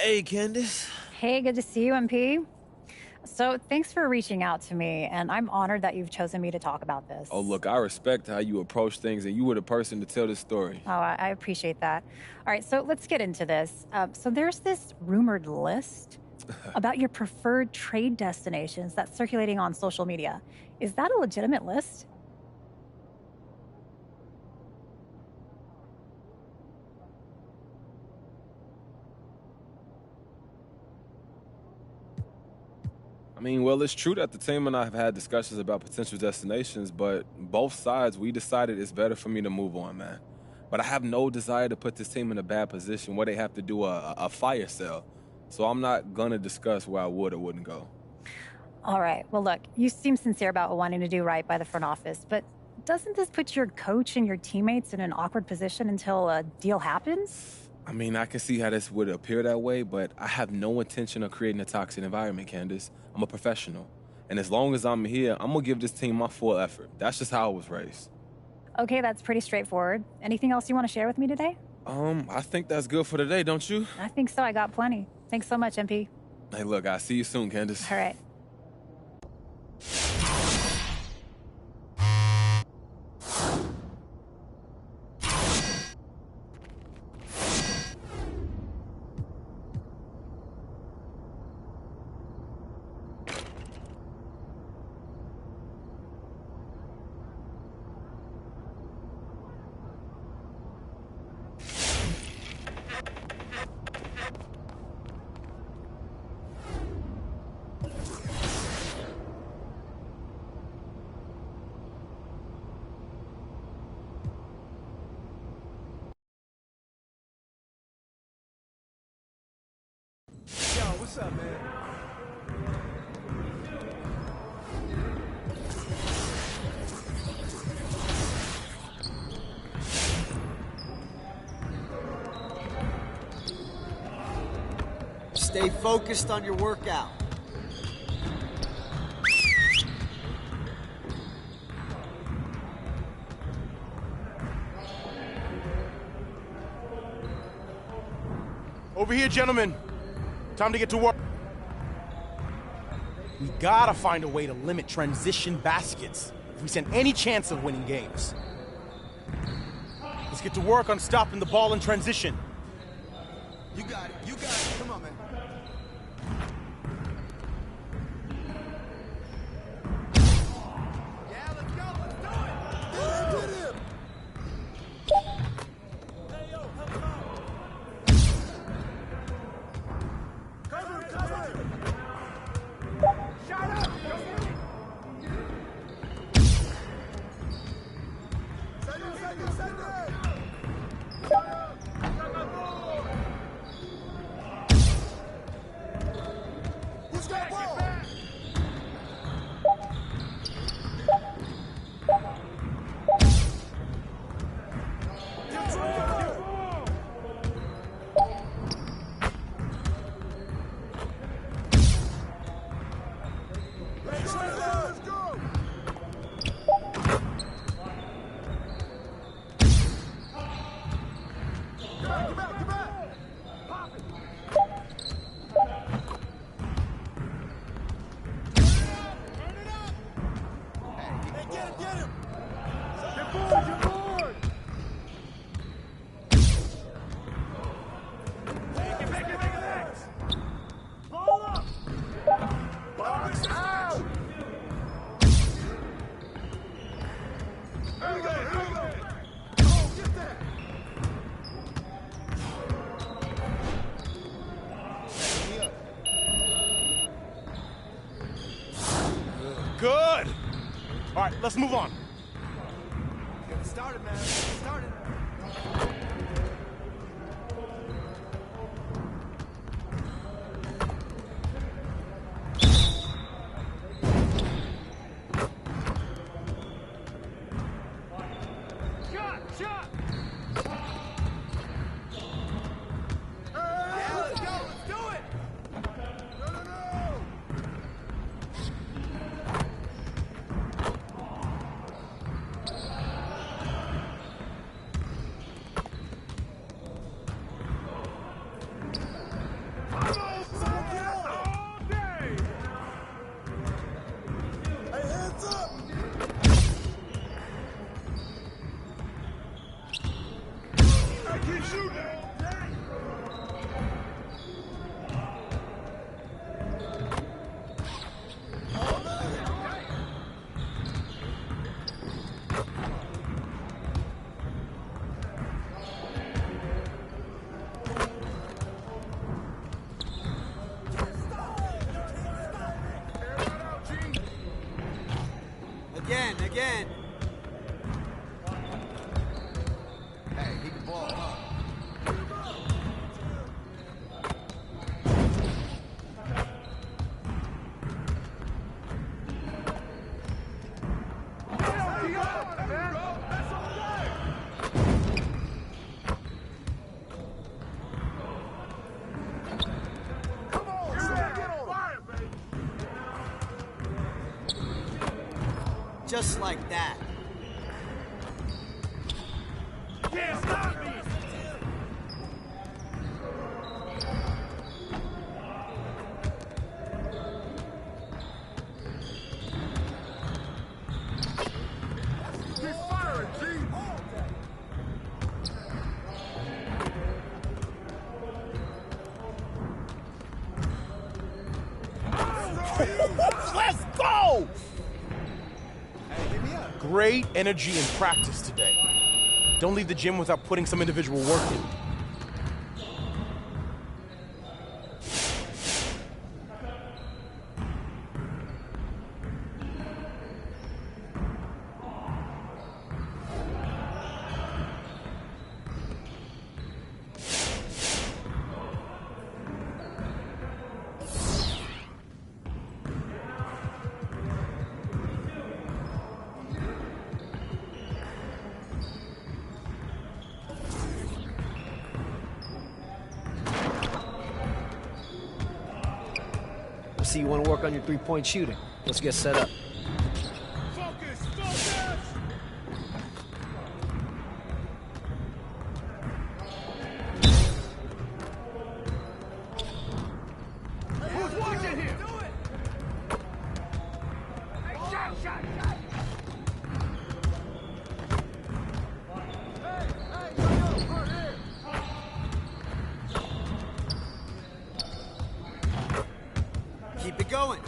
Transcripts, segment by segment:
Hey, Candace. Hey, good to see you, MP. So, thanks for reaching out to me, and I'm honored that you've chosen me to talk about Oh, this. look, I respect how you approach things, and you were the person to tell this story. Oh, I appreciate that. All right, so let's get into this. So, there's this rumored list about your preferred trade destinations that's circulating on social media. Is that a legitimate list? Well, it's true that the team and I have had discussions about potential destinations, but both sides, we decided it's better for me to move on, man. But I have no desire to put this team in a bad position where they have to do a fire sale. So I'm not going to discuss where I would or wouldn't go. All right, well, look, you seem sincere about wanting to do right by the front office, but doesn't this put your coach and your teammates in an awkward position until a deal happens? I can see how this would appear that way, but I have no intention of creating a toxic environment, Candace. I'm a professional. And as long as I'm here, I'm going to give this team my full effort. That's just how I was raised. Okay, that's pretty straightforward. Anything else you want to share with me today? I think that's good for today, don't you? I think so. I got plenty. Thanks so much, MP. Hey, look, I'll see you soon, Candace. All right. Yo, what's up, man? Stay focused on your workout. Over here, gentlemen. Time to get to work. We gotta find a way to limit transition baskets if we stand any chance of winning games. Let's get to work on stopping the ball in transition. You got it. You got it. Come on, man. Yeah, let's go. Let's do it. Get him. Hey, yo, help him out. Cover it, cover it. Shut up. Send it. Who's got ball? Let's go. Get back. Pop it. Turn it up. Hey, get him. Get board. Hey, get back. Ball up. Box out. Here we go. Oh, get that. Good. All right, let's move on. Get it started, man. Get it started. Shot. Yeah, let's go. Let's do it. No. again. Hey, he can ball, huh? Just like that. Can't stop me! Keep firing, G! Let's go! Great energy in practice today. Don't leave the gym without putting some individual work in. See, you want to work on your three-point shooting. Let's get set up. Focus! Focus! Who's watching here? Do it! Hey, shot! Hey, yo, right here! Keep it going.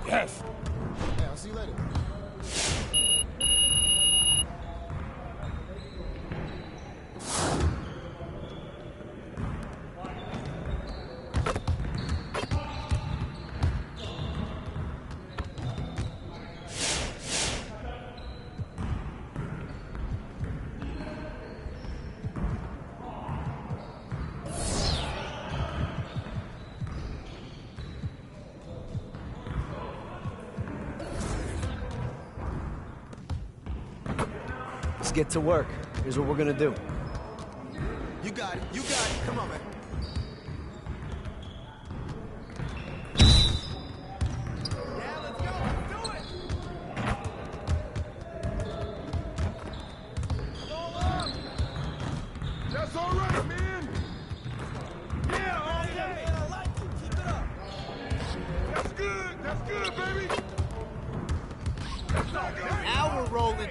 Yes. Hey, I'll see you later. Let's get to work. Here's what we're gonna do. You got it. You got it. Come on, man. Yeah, let's go! Do it! Roll up! That's all right, man! Yeah, all day! I like it. Keep it up! That's good! That's good, baby! That's not good! Now we're rolling.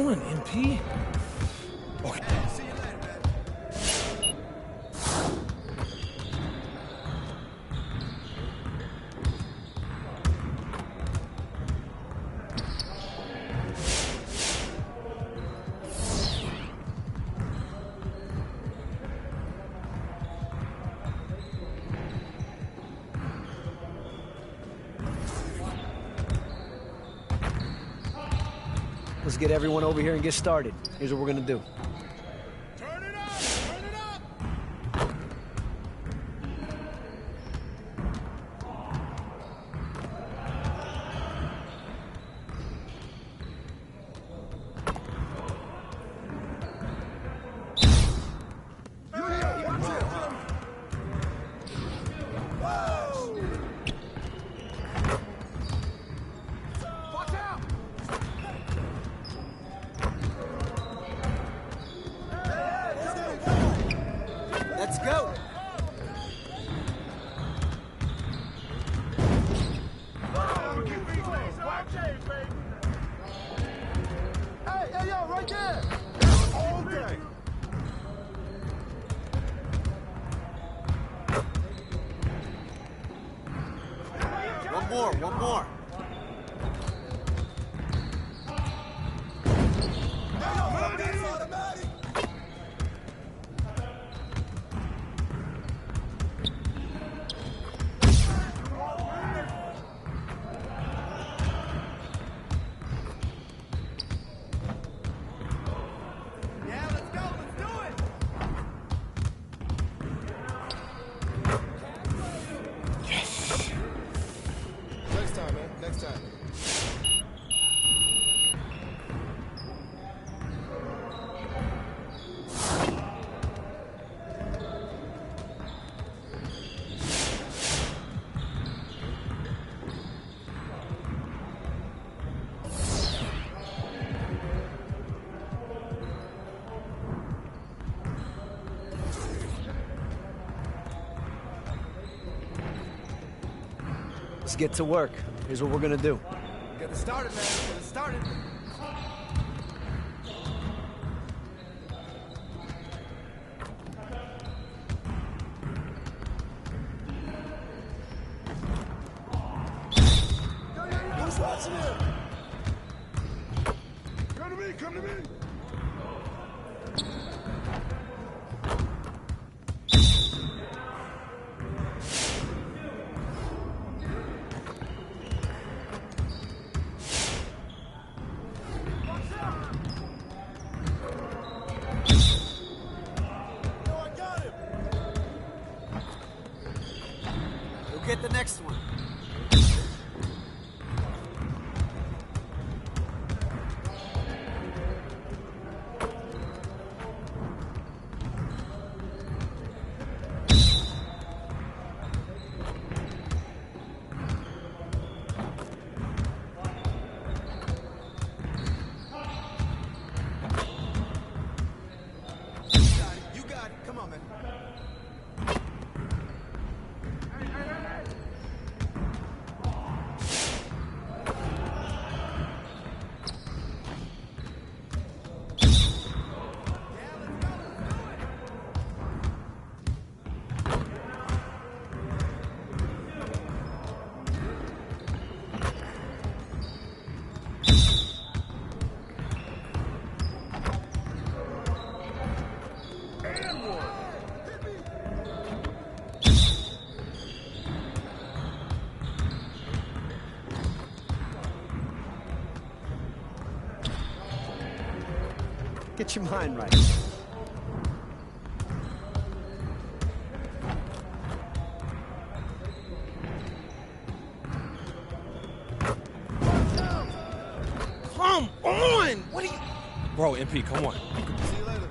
on, MP? Okay. See you later, man. Let's get everyone over here and get started. Here's what we're gonna do. Turn it up! Turn it up! Watch out! Let's go. Hey, yo, right there! All day! One more. Yeah, let's go, let's do it! Next time, man, next time. Let's get to work. Here's what we're gonna do. Get it started, man, get it started. Who's watching it? Come to me, come to me! We'll get the next one. You got it, come on, man. Get your mind right. Come on! What are you... Bro, MP, come on. See you later.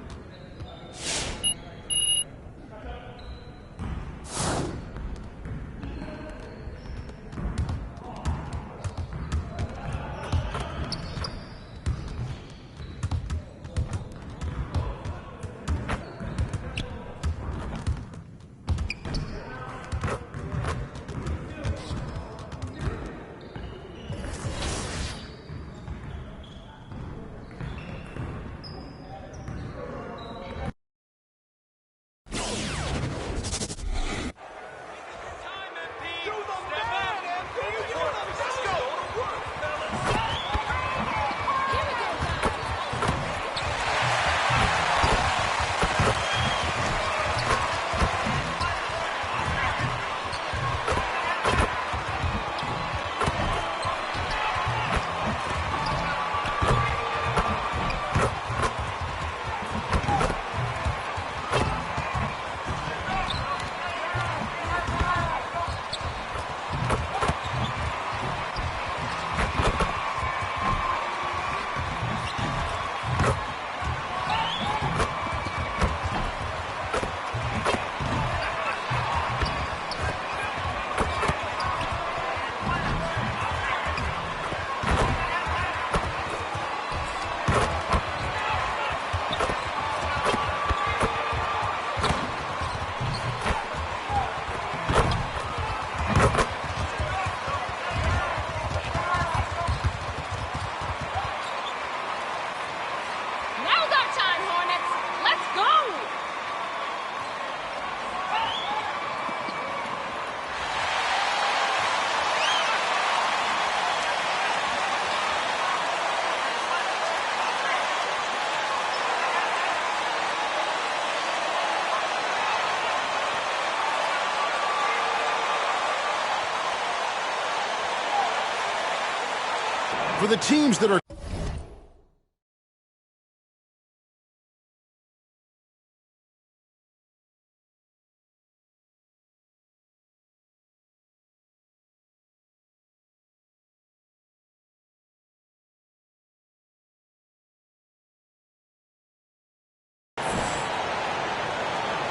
for the teams that are...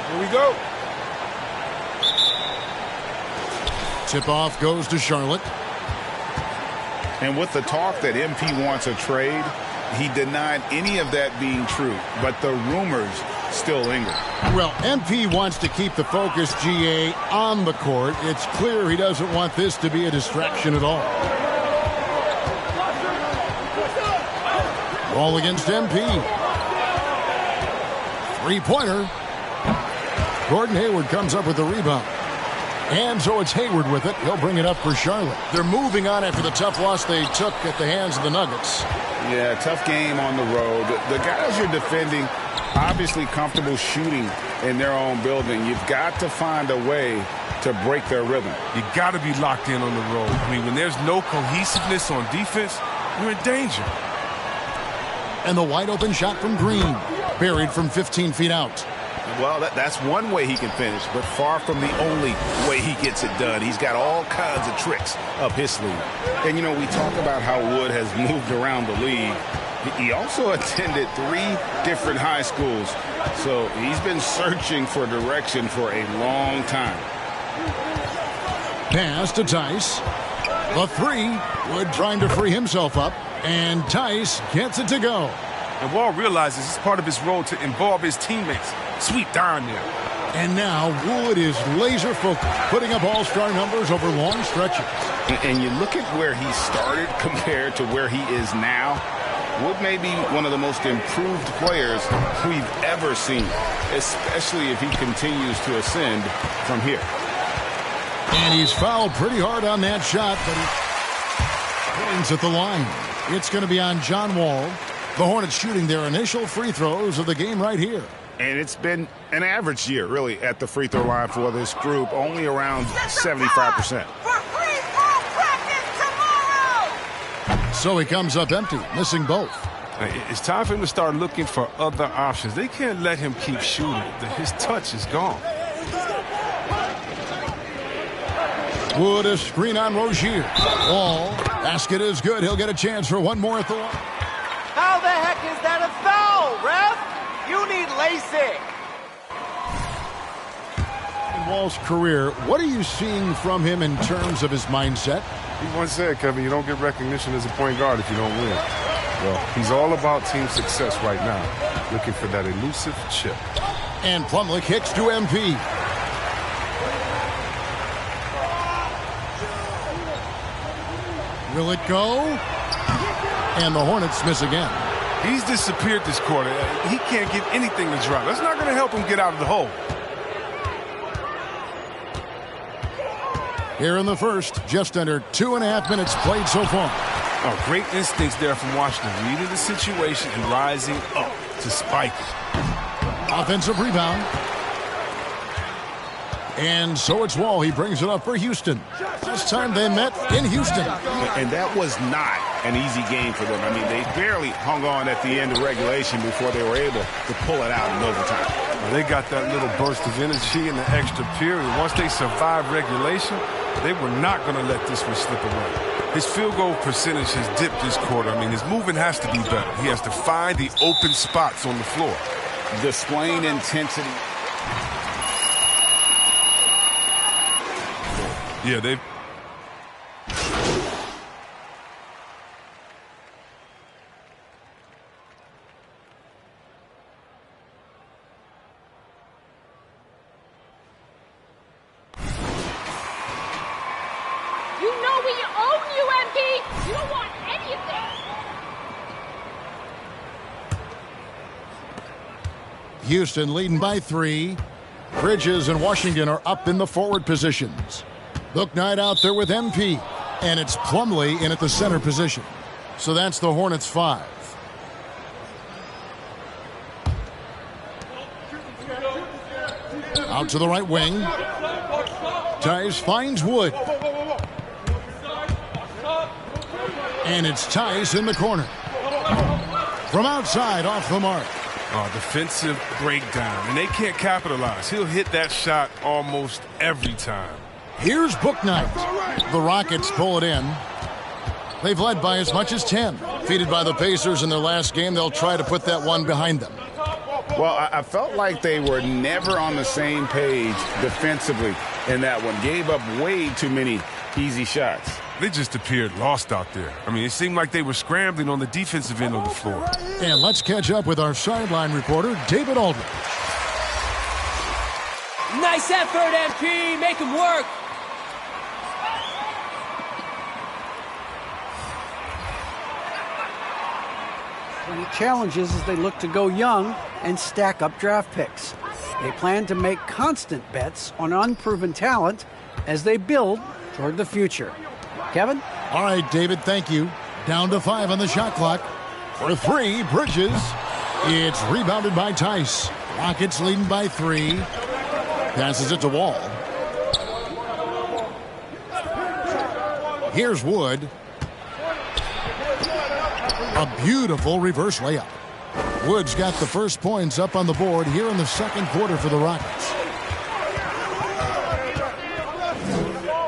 Here we go. Tip-off goes to Charlotte. And with the talk that MP wants a trade, he denied any of that being true. But the rumors still linger. Well, MP wants to keep the focus, GA, on the court. It's clear he doesn't want this to be a distraction at all. Ball against MP. Three-pointer. Gordon Hayward comes up with the rebound. And so it's Hayward with it. He'll bring it up for Charlotte. They're moving on after the tough loss they took at the hands of the Nuggets. Yeah, tough game on the road. The guys you're defending, obviously comfortable shooting in their own building. You've got to find a way to break their rhythm. You got to be locked in on the road. I mean, when there's no cohesiveness on defense, you're in danger. And the wide open shot from Green. Buried from 15 feet out. Well, that's one way he can finish, but far from the only way he gets it done. He's got all kinds of tricks up his sleeve. And, you know, we talk about how Wood has moved around the league. He also attended 3 different high schools, so he's been searching for direction for a long time. Pass to Tice. The 3. Wood trying to free himself up, and Tice gets it to go. And Wall realizes it's part of his role to involve his teammates. Sweep down there. And now Wood is laser focused, putting up all-star numbers over long stretches. And you look at where he started compared to where he is now. Wood may be one of the most improved players we've ever seen, especially if he continues to ascend from here. And he's fouled pretty hard on that shot, but he points at the line. It's going to be on John Wall. The Hornets shooting their initial free throws of the game right here. And it's been an average year, really, at the free throw line for this group, only around 75%. So he comes up empty, missing both. It's time for him to start looking for other options. They can't let him keep shooting. His touch is gone. Wood, a screen on Rozier. Wall, basket is good. He'll get a chance for one more at the line. How the heck is that a foul, ref? You need LASIK. In Wall's career, what are you seeing from him in terms of his mindset? He once said, Kevin, you don't get recognition as a point guard if you don't win. Well, he's all about team success right now, looking for that elusive chip. And Plumlee kicks to MP. Will it go? And the Hornets miss again. He's disappeared this quarter. He can't get anything to drop. That's not going to help him get out of the hole. Here in the first, just under 2.5 minutes played so far. Oh, great instincts there from Washington, reading the situation and rising up to spike it. Offensive rebound. And so it's Wall. He brings it up for Houston. This time they met in Houston. And that was not an easy game for them. I mean, they barely hung on at the end of regulation before they were able to pull it out in overtime. Well, they got that little burst of energy in the extra period. Once they survived regulation, they were not going to let this one slip away. His field goal percentage has dipped this quarter. I mean, his movement has to be better. He has to find the open spots on the floor. Displaying intensity. Yeah, they've... You know we own you, MP! You don't want anything! Houston leading by 3. Bridges and Washington are up in the forward positions. Bouknight out there with MP. And it's Plumlee in at the center position. So that's the Hornets 5. Out to the right wing. Tice finds Wood. And it's Tice in the corner. From outside, off the mark. Oh, defensive breakdown, and they can't capitalize. He'll hit that shot almost every time. Here's Bouknight. The Rockets pull it in. They've led by as much as 10. Defeated by the Pacers in their last game, they'll try to put that one behind them. Well, I felt like they were never on the same page defensively in that one. Gave up way too many easy shots. They just appeared lost out there. I mean, it seemed like they were scrambling on the defensive end of the floor. And let's catch up with our sideline reporter, David Aldridge. Nice effort, MP. Make him work. The challenge is they look to go young and stack up draft picks. They plan to make constant bets on unproven talent as they build toward the future. Kevin? All right, David, thank you. Down to 5 on the shot clock. For 3, Bridges. It's rebounded by Tice. Rockets leading by 3. Passes it to Wall. Here's Wood. A beautiful reverse layup. Wood's got the first points up on the board here in the second quarter for the Rockets.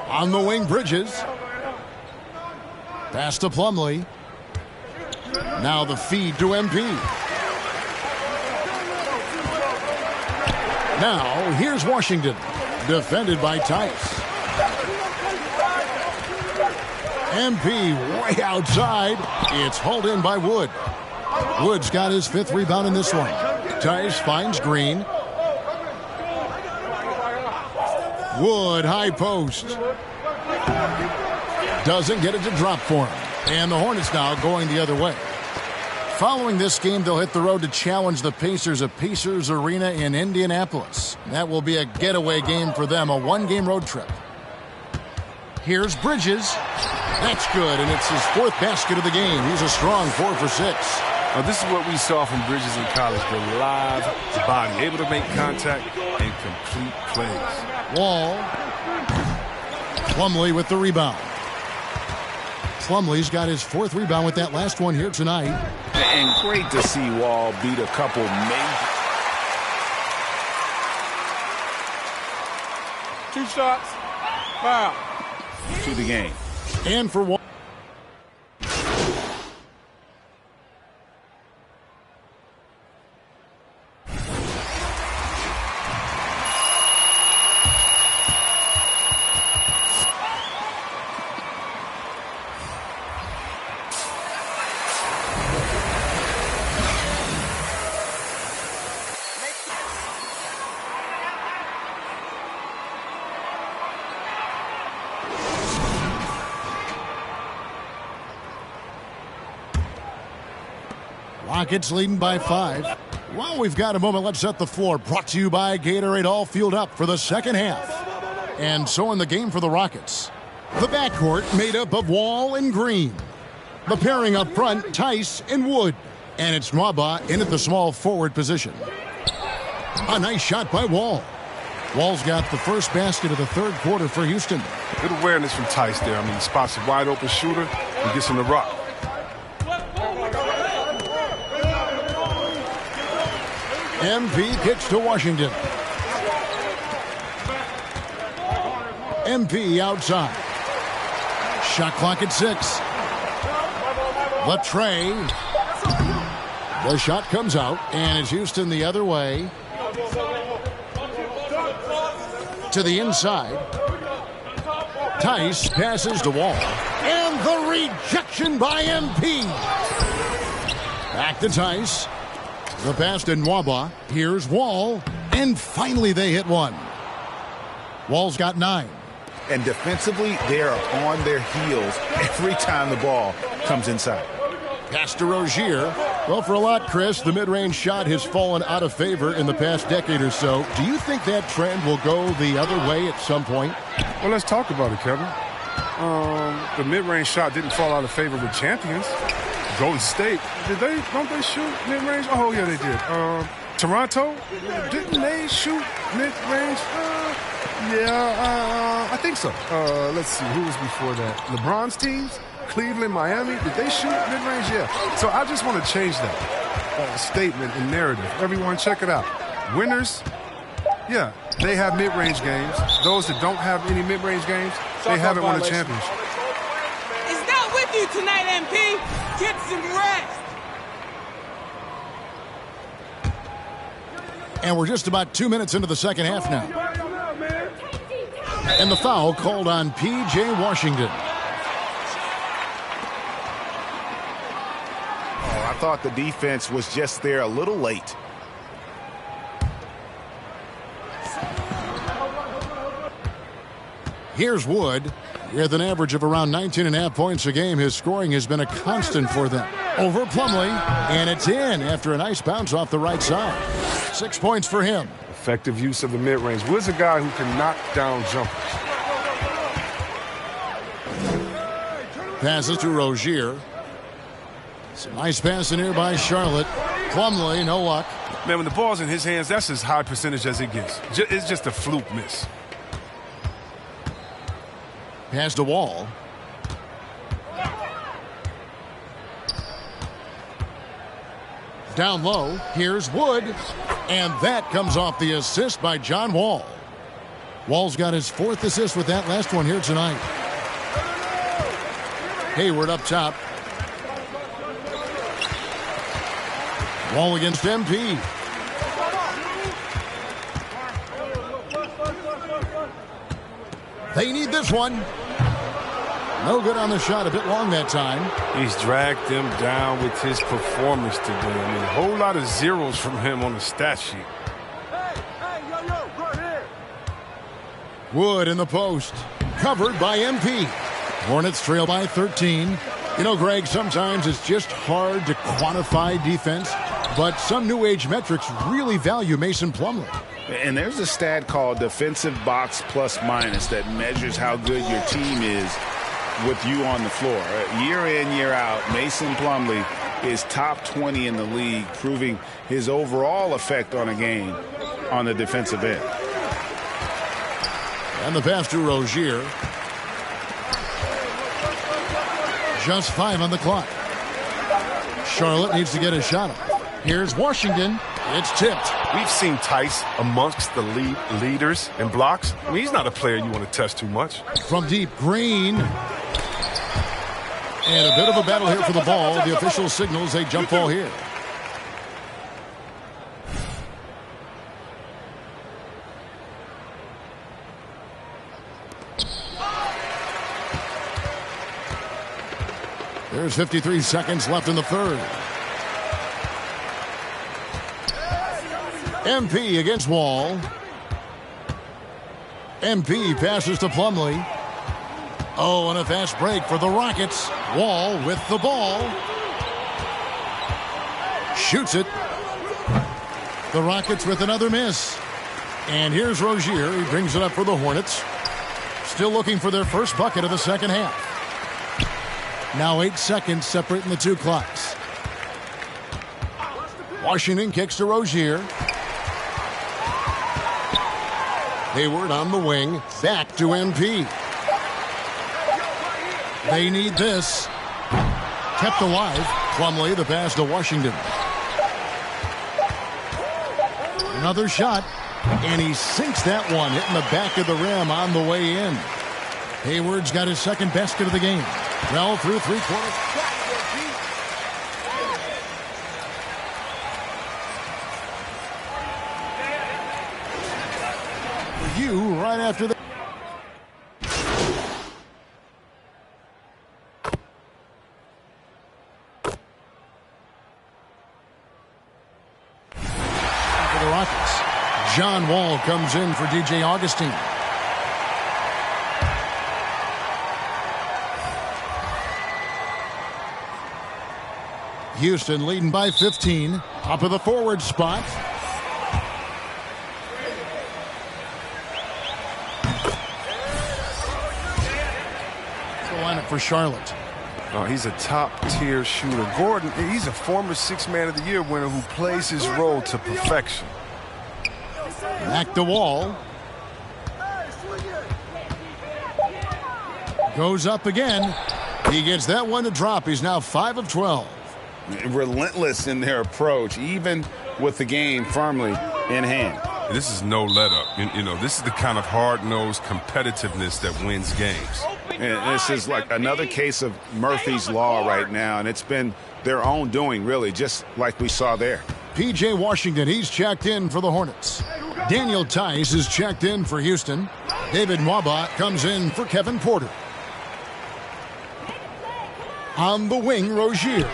On the wing, Bridges. Pass to Plumlee. Now the feed to MP. Now here's Washington. Defended by Tice. MP way outside. It's hauled in by Wood. Wood's got his 5th rebound in this one. Tice finds Green. Wood, high post. Doesn't get it to drop for him. And the Hornets now going the other way. Following this game, they'll hit the road to challenge the Pacers at Pacers Arena in Indianapolis. That will be a getaway game for them, a 1-game road trip. Here's Bridges. That's good, and it's his 4th basket of the game. He's a strong 4 for 6. Now, this is what we saw from Bridges in college, the live body, able to make contact and complete plays. Wall. Plumlee with the rebound. Plumlee's got his 4th rebound with that last one here tonight. And great to see Wall beat a couple major. 2 shots. Foul. To the game. And for Wall. Rockets leading by 5. While we've got a moment, let's set the floor. Brought to you by Gatorade, all fueled up for the second half. And so in the game for the Rockets, the backcourt made up of Wall and Green. The pairing up front, Tice and Wood. And it's Nwaba in at the small forward position. A nice shot by Wall. Wall's got the first basket of the 3rd quarter for Houston. Good awareness from Tice there. I mean, he spots a wide open shooter and gets him the rock. MP kicks to Washington. MP outside. Shot clock at 6. Latrey. The shot comes out, and it's Houston the other way. To the inside. Tice passes to Wall. And the rejection by MP. Back to Tice. The pass to Nwaba. Here's Wall. And finally they hit one. Wall's got 9. And defensively, they are on their heels every time the ball comes inside. Pass to Rozier. Well, for a lot, Chris, the mid-range shot has fallen out of favor in the past decade or so. Do you think that trend will go the other way at some point? Well, let's talk about it, Kevin. The mid-range shot didn't fall out of favor with champions. Golden State, don't they shoot mid-range? Oh, yeah, they did. Toronto, didn't they shoot mid-range? I think so. Let's see, who was before that? LeBron's teams? Cleveland, Miami, did they shoot mid-range? Yeah. So I just want to change that statement and narrative. Everyone, check it out. Winners, yeah, they have mid-range games. Those that don't have any mid-range games, they haven't won a championship. It's not with you tonight, MP. Get some rest. And we're just about 2 minutes into the second half now. And the foul called on P.J. Washington. Oh, I thought the defense was just there a little late. Here's Wood. With an average of around 19.5 points a game, his scoring has been a constant for them. Over Plumlee, and it's in after a nice bounce off the right side. 6 points for him. Effective use of the mid-range. Wood's a guy who can knock down jumpers. Passes to Rozier. Some nice pass in here by Charlotte. Plumlee, no luck. Man, when the ball's in his hands, that's as high percentage as it gets. It's just a fluke miss. Pass to Wall. Down low, here's Wood. And that comes off the assist by John Wall. Wall's got his 4th assist with that last one here tonight. Hayward up top. Wall against MP. They need this one. No good on the shot. A bit long that time. He's dragged them down with his performance today. I mean, a whole lot of zeros from him on the stat sheet. Wood in the post. Covered by MP. Hornets trail by 13. You know, Greg, sometimes it's just hard to quantify defense, but some new age metrics really value Mason Plumlee. And there's a stat called defensive box plus minus that measures how good your team is with you on the floor. Year in, year out, Mason Plumlee is top 20 in the league, proving his overall effect on a game on the defensive end. And the pass to Rozier. Just 5 on the clock. Charlotte needs to get a shot up. Here's Washington. It's tipped. We've seen Tice amongst the leaders in blocks. I mean, he's not a player you want to test too much. From deep, Green. And a bit of a battle here for the ball. The official signals a jump ball here. There's 53 seconds left in the third. MP against Wall. MP passes to Plumlee. Oh, and a fast break for the Rockets. Wall with the ball. Shoots it. The Rockets with another miss. And here's Rozier. He brings it up for the Hornets. Still looking for their first bucket of the second half. Now 8 seconds separating the two clocks. Washington kicks to Rozier. Hayward on the wing. Back to MP. They need this. Kept alive. Plumlee, the pass to Washington. Another shot. And he sinks that one, hitting the back of the rim on the way in. Hayward's got his second basket of the game. Well through 3 quarters. You right after the. For the Rockets, John Wall comes in for DJ Augustine. Houston leading by 15. Top of the forward spot. The lineup for Charlotte. Oh, he's a top-tier shooter. Gordon, he's a former 6th Man of the Year winner who plays his role to perfection. Back to Wall. Goes up again. He gets that one to drop. He's now 5 of 12. Relentless in their approach, even with the game firmly in hand. This is no let-up. You know, this is the kind of hard-nosed competitiveness that wins games. And this is like another case of Murphy's Law right now, and it's been their own doing, really, just like we saw there. P.J. Washington, he's checked in for the Hornets. Daniel Tice is checked in for Houston. David Nwaba comes in for Kevin Porter. On the wing, Rozier.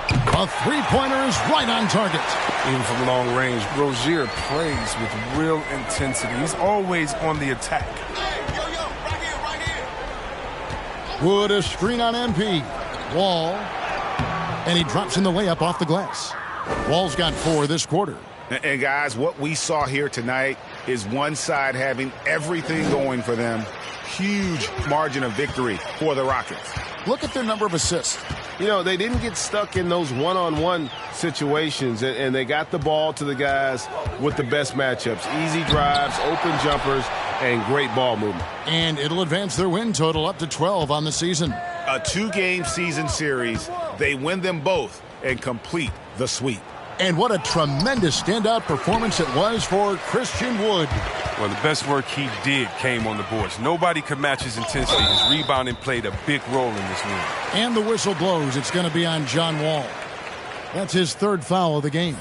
A three-pointer is right on target. Even from long range, Rozier plays with real intensity. He's always on the attack. Wood, a screen on MP. Wall. And he drops in the layup off the glass. Wall's got 4 this quarter. And guys, what we saw here tonight is one side having everything going for them. Huge margin of victory for the Rockets. Look at their number of assists. You know, they didn't get stuck in those one-on-one situations, and they got the ball to the guys with the best matchups. Easy drives, open jumpers, and great ball movement. And it'll advance their win total up to 12 on the season. A 2-game season series. They win them both and complete the sweep. And what a tremendous standout performance it was for Christian Wood. Well, the best work he did came on the boards. Nobody could match his intensity. His rebounding played a big role in this win. And the whistle blows. It's going to be on John Wall. That's his 3rd foul of the game.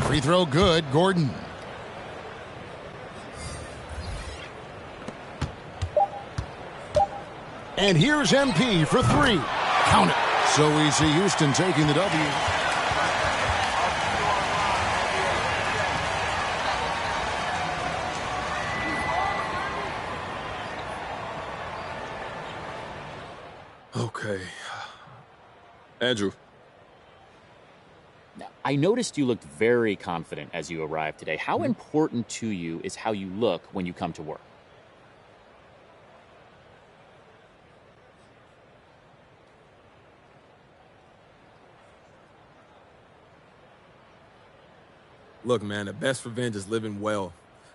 Free throw good, Gordon. And here's MP for 3. Count it. So we see Houston taking the W. Okay. Andrew. I noticed you looked very confident as you arrived today. How important to you is how you look when you come to work? Look, man, the best revenge is living well.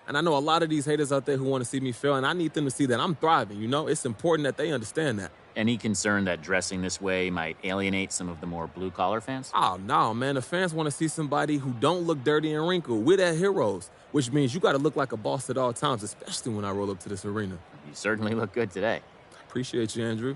And I know a lot of these haters out there who want to see me fail, and I need them to see that I'm thriving, you know? It's important that they understand that. Any concern that dressing this way might alienate some of the more blue-collar fans? Oh, no, man. The fans want to see somebody who don't look dirty and wrinkled. We're their heroes, which means you got to look like a boss at all times, especially when I roll up to this arena. You certainly look good today. Appreciate you, Andrew.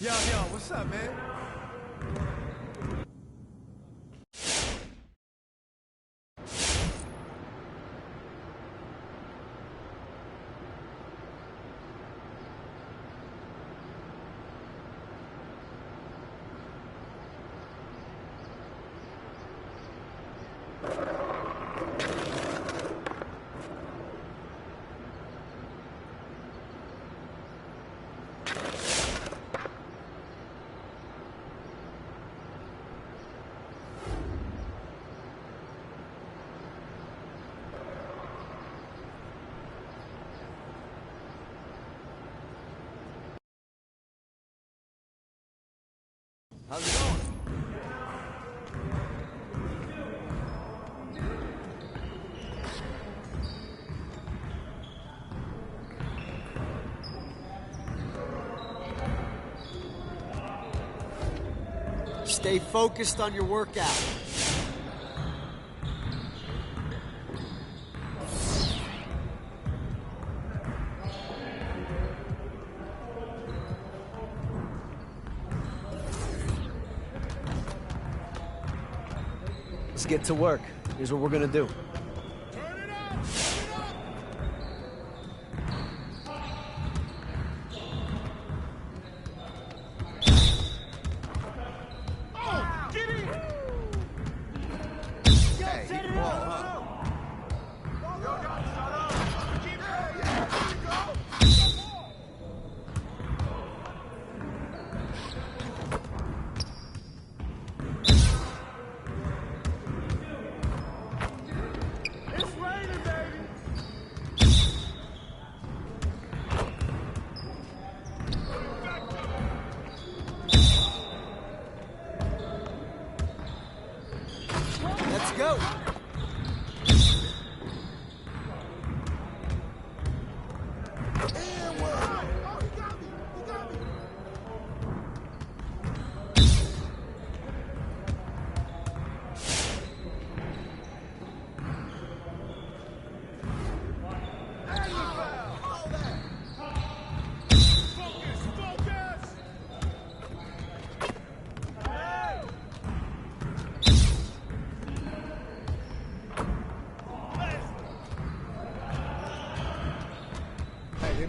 Yo, what's up, man? How's it going? Stay focused on your workout. Let's get to work. Here's what we're gonna do.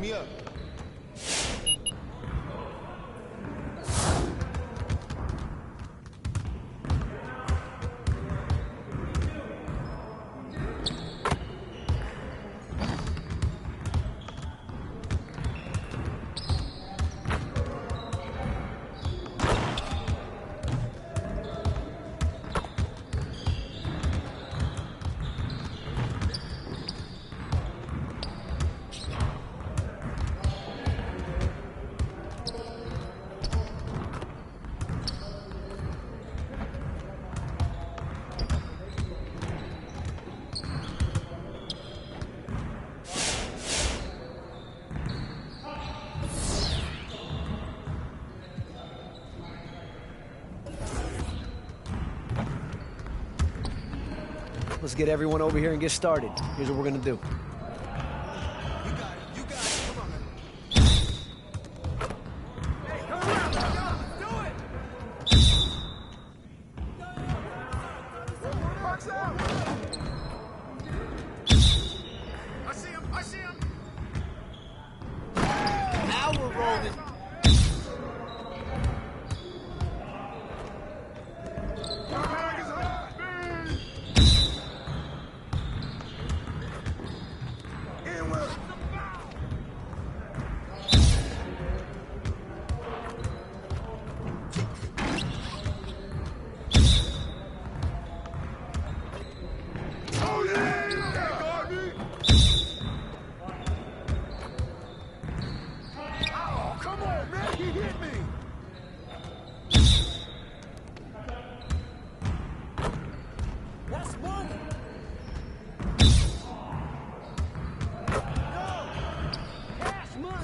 me up. Let's get everyone over here and get started. Here's what we're gonna do. Now we're rolling.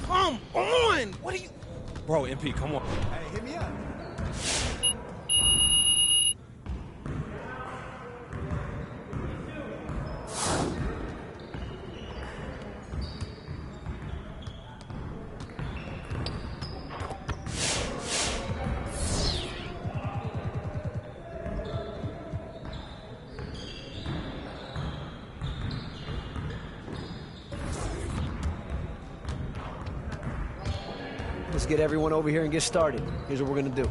Come on! What are you... Bro, MP, come on. Hey, hit me up. Let's get everyone over here and get started. Here's what we're gonna do.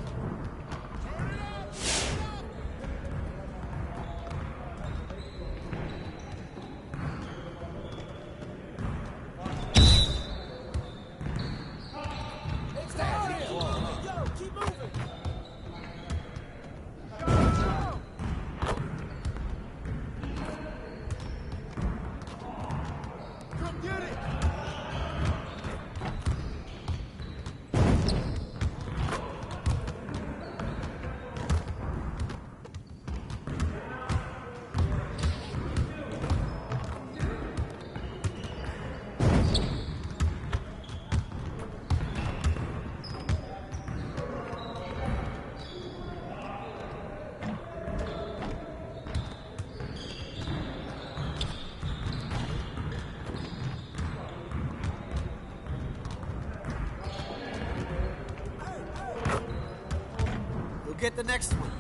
We'll get the next one.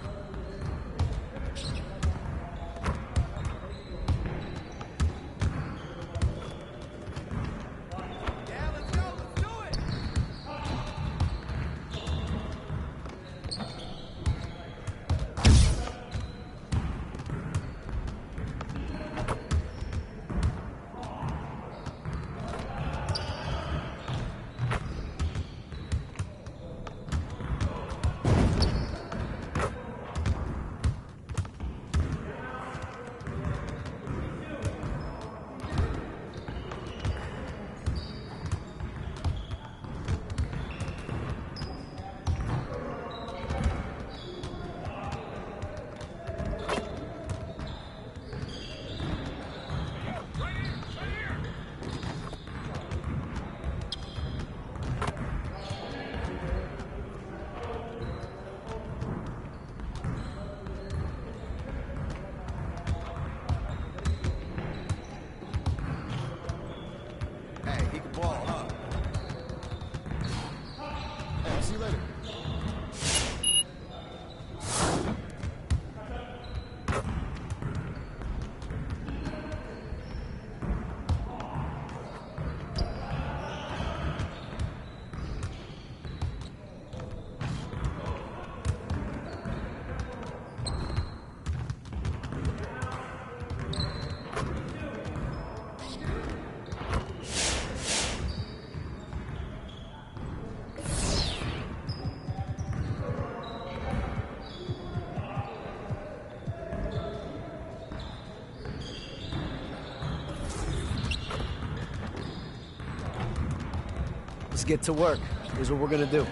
Let's get to work. Here's what we're going to do.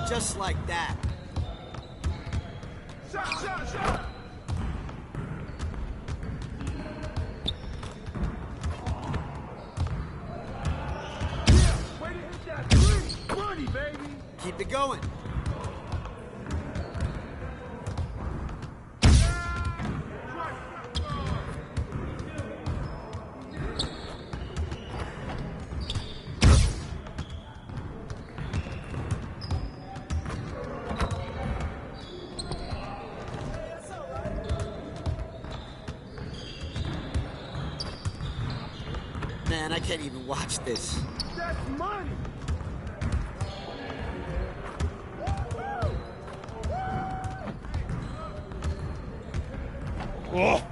Just like that. Shot. Way to hit that three. Money, baby. Keep it going. Man, I can't even watch this. That's money. Oh.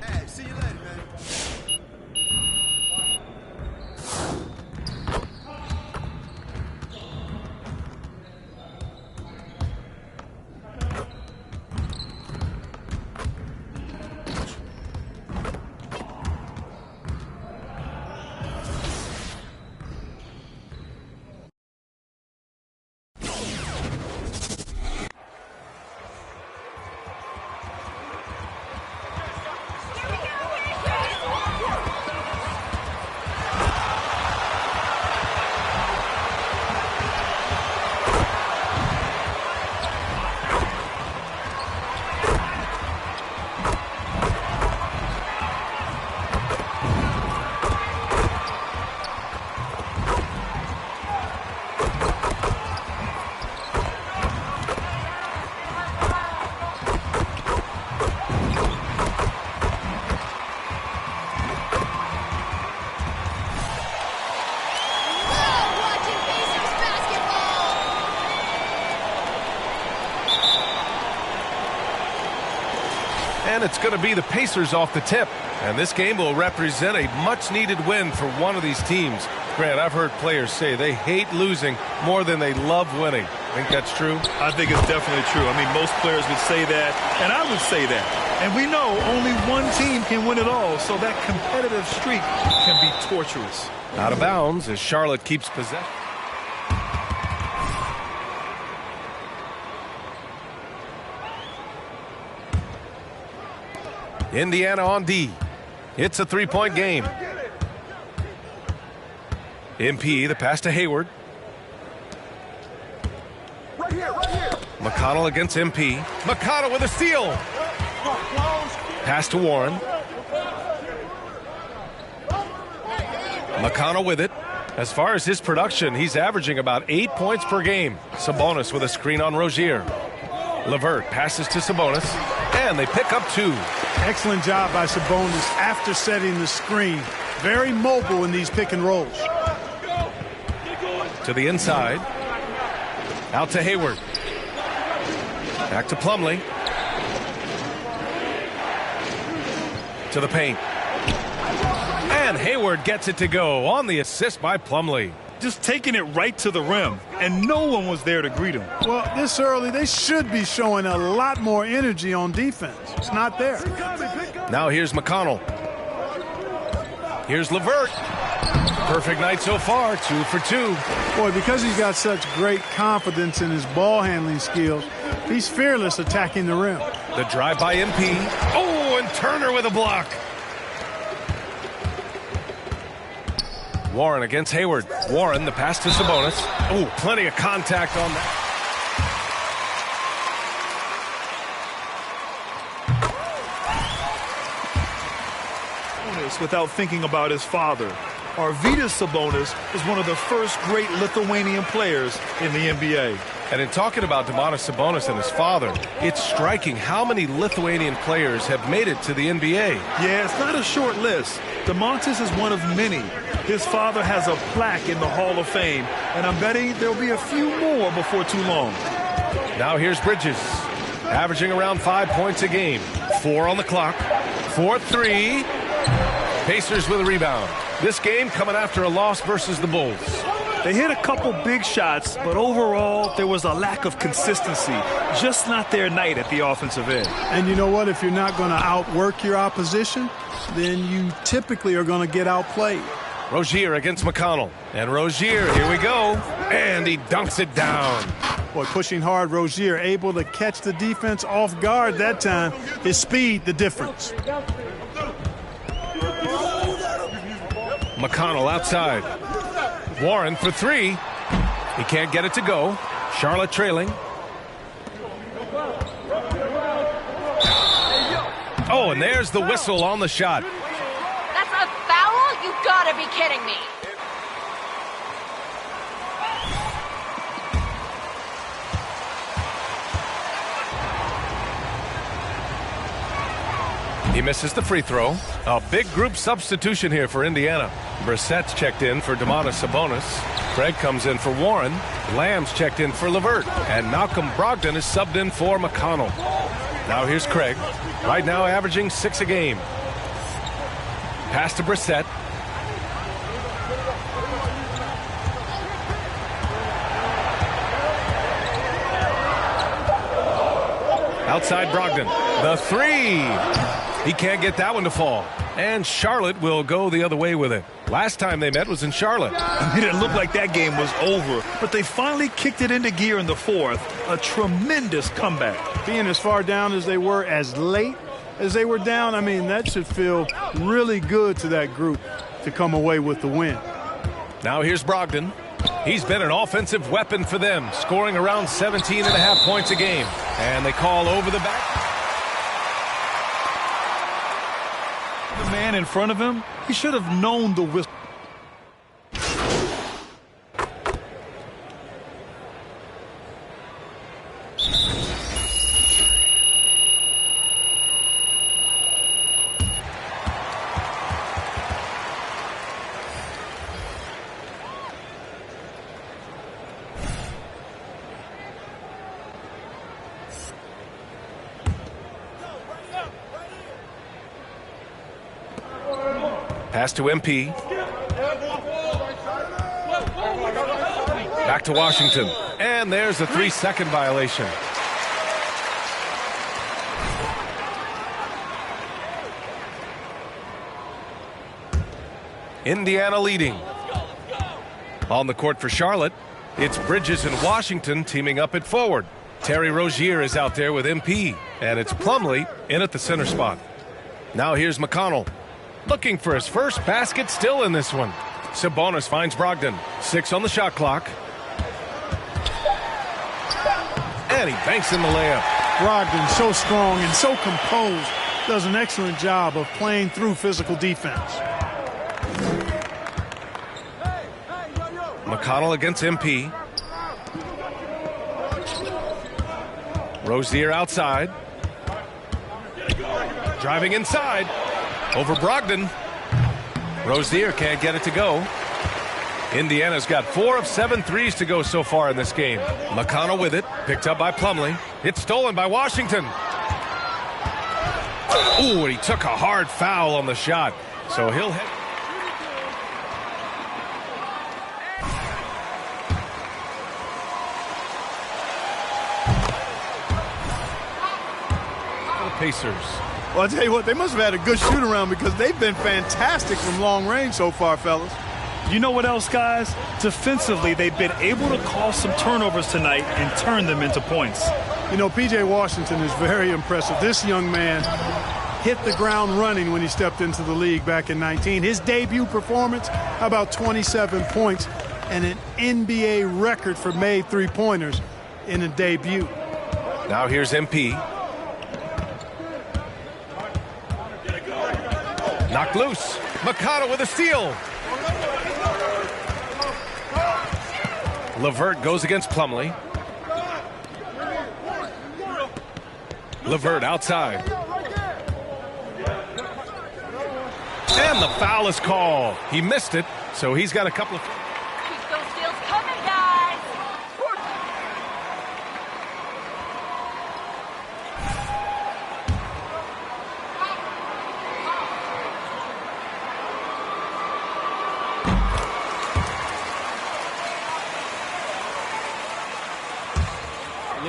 Hey, see you later, man. And it's going to be the Pacers off the tip. And this game will represent a much-needed win for one of these teams. Grant, I've heard players say they hate losing more than they love winning. Think that's true? I think it's definitely true. I mean, most players would say that, and I would say that. And we know only one team can win it all, so that competitive streak can be torturous. Out of bounds as Charlotte keeps possession. Indiana on D. It's a three-point game. MP, the pass to Hayward. Right here. McConnell against MP. McConnell with a steal. Pass to Warren. McConnell with it. As far as his production, he's averaging about 8 points per game. Sabonis with a screen on Rozier. LeVert passes to Sabonis, and they pick up two. Excellent job by Sabonis after setting the screen. Very mobile in these pick and rolls. To the inside. Out to Hayward. Back to Plumlee. To the paint. And Hayward gets it to go on the assist by Plumlee. Just taking it right to the rim, and no one was there to greet him. Well, this early, they should be showing a lot more energy on defense. It's not there. Now here's McConnell. Here's LeVert. Perfect night so far, 2 for 2. Boy, because he's got such great confidence in his ball handling skills, he's fearless attacking the rim. The drive by MP. Oh, and Turner with a block. Warren against Hayward. Warren, the pass to Sabonis. Oh, plenty of contact on that. Without thinking about his father. Arvydas Sabonis is one of the first great Lithuanian players in the NBA. And in talking about Domantas Sabonis and his father, it's striking how many Lithuanian players have made it to the NBA. Yeah, it's not a short list. Domantas is one of many. His father has a plaque in the Hall of Fame, and I'm betting there'll be a few more before too long. Now here's Bridges, averaging around 5 points a game. 4 on the clock. 4-3. Pacers with a rebound. This game coming after a loss versus the Bulls. They hit a couple big shots, but overall, there was a lack of consistency. Just not their night at the offensive end. And you know what? If you're not going to outwork your opposition, then you typically are going to get outplayed. Rozier against McConnell. And Rozier, here we go. And he dunks it down. Boy, pushing hard, Rozier able to catch the defense off guard that time. His speed, the difference. McConnell outside. Warren for three. He can't get it to go. Charlotte trailing. Oh, and there's the whistle on the shot. That's a foul? You gotta be kidding me. He misses the free throw. A big group substitution here for Indiana. Brissett's checked in for Domantas Sabonis. Craig comes in for Warren. Lamb's checked in for LeVert. And Malcolm Brogdon is subbed in for McConnell. Now here's Craig. Right now averaging 6 a game. Pass to Brissett. Outside Brogdon. The three. He can't get that one to fall. And Charlotte will go the other way with it. Last time they met was in Charlotte. It didn't look like that game was over, but they finally kicked it into gear in the fourth. A tremendous comeback. Being as far down as they were, as late as they were down, I mean, that should feel really good to that group to come away with the win. Now here's Brogdon. He's been an offensive weapon for them, scoring around 17.5 points a game. And they call over the back. The man in front of him, he should have known the whistle. Pass to MP. Back to Washington. And there's a 3-second violation. Indiana leading. On the court for Charlotte, it's Bridges and Washington teaming up at forward. Terry Rozier is out there with MP. And it's Plumlee in at the center spot. Now here's McConnell. Looking for his first basket, still in this one. Sabonis finds Brogdon. 6 on the shot clock. And he banks in the layup. Brogdon so strong and so composed. Does an excellent job of playing through physical defense. McConnell against MP. Rozier outside. Driving inside. Over Brogdon. Rozier can't get it to go. Indiana's got 4 of 7 threes to go so far in this game. McConnell with it. Picked up by Plumlee. It's stolen by Washington. Ooh, and he took a hard foul on the shot. So he'll hit. The Pacers. Well, I'll tell you what, they must have had a good shoot-around because they've been fantastic from long range so far, fellas. You know what else, guys? Defensively, they've been able to cause some turnovers tonight and turn them into points. You know, P.J. Washington is very impressive. This young man hit the ground running when he stepped into the league back in 19. His debut performance, how about 27 points and an NBA record for made three-pointers in a debut. Now here's MP. Knocked loose. McConnell with a steal. LeVert goes against Plumlee. LeVert outside. And the foul is called. He missed it, so he's got a couple of... Keep those steals coming, guys.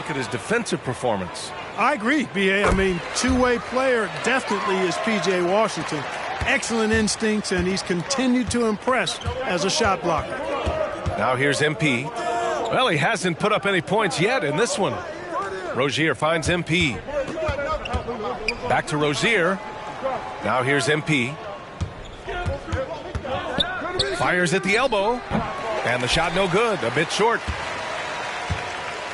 look at his defensive performance. I agree, B.A. I mean, two-way player definitely is P.J. Washington. Excellent instincts, and he's continued to impress as a shot blocker. Now here's MP. Well, he hasn't put up any points yet in this one. Rozier finds MP. Back to Rozier. Now here's MP. Fires at the elbow. And the shot no good. A bit short.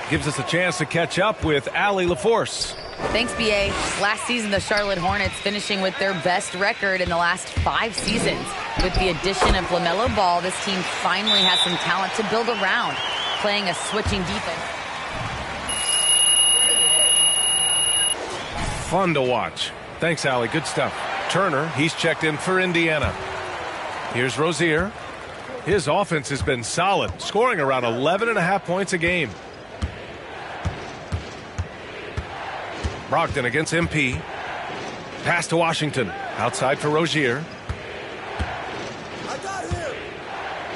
Gives us a chance to catch up with Allie LaForce. Thanks, B.A. Last season, the Charlotte Hornets finishing with their best record in the last 5 seasons. With the addition of LaMelo Ball, this team finally has some talent to build around, playing a switching defense. Fun to watch. Thanks, Allie. Good stuff. Turner, he's checked in for Indiana. Here's Rozier. His offense has been solid, scoring around 11.5 points a game. Brogdon against MP. Pass to Washington. Outside for Rozier.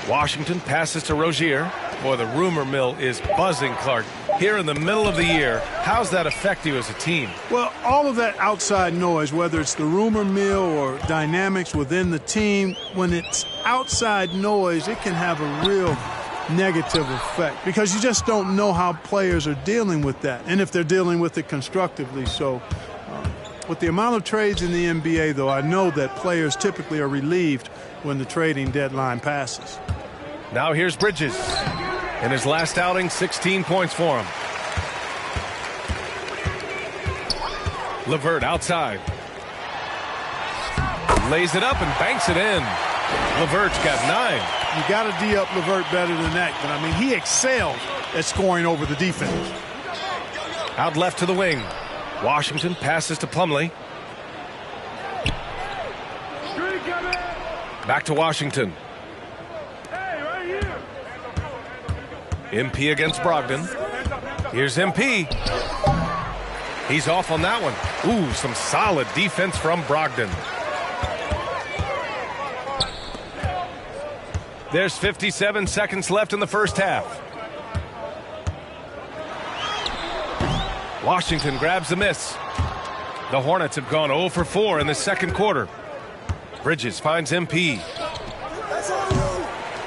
Washington passes to Rozier. Boy, the rumor mill is buzzing, Clark. Here in the middle of the year, how's that affect you as a team? Well, all of that outside noise, whether it's the rumor mill or dynamics within the team, when it's outside noise, it can have a real negative effect because you just don't know how players are dealing with that and if they're dealing with it constructively. So with the amount of trades in the NBA, though, I know that players typically are relieved when the trading deadline passes. Now here's Bridges. In his last outing, 16 points for him. LeVert outside. Lays it up and banks it in. LeVert's got 9. You got to D up LeVert better than that. But, I mean, he excelled at scoring over the defense. Out left to the wing. Washington passes to Plumlee. Back to Washington. MP against Brogdon. Here's MP. He's off on that one. Ooh, some solid defense from Brogdon. There's 57 seconds left in the first half. Washington grabs the miss. The Hornets have gone 0 for 4 in the second quarter. Bridges finds MP.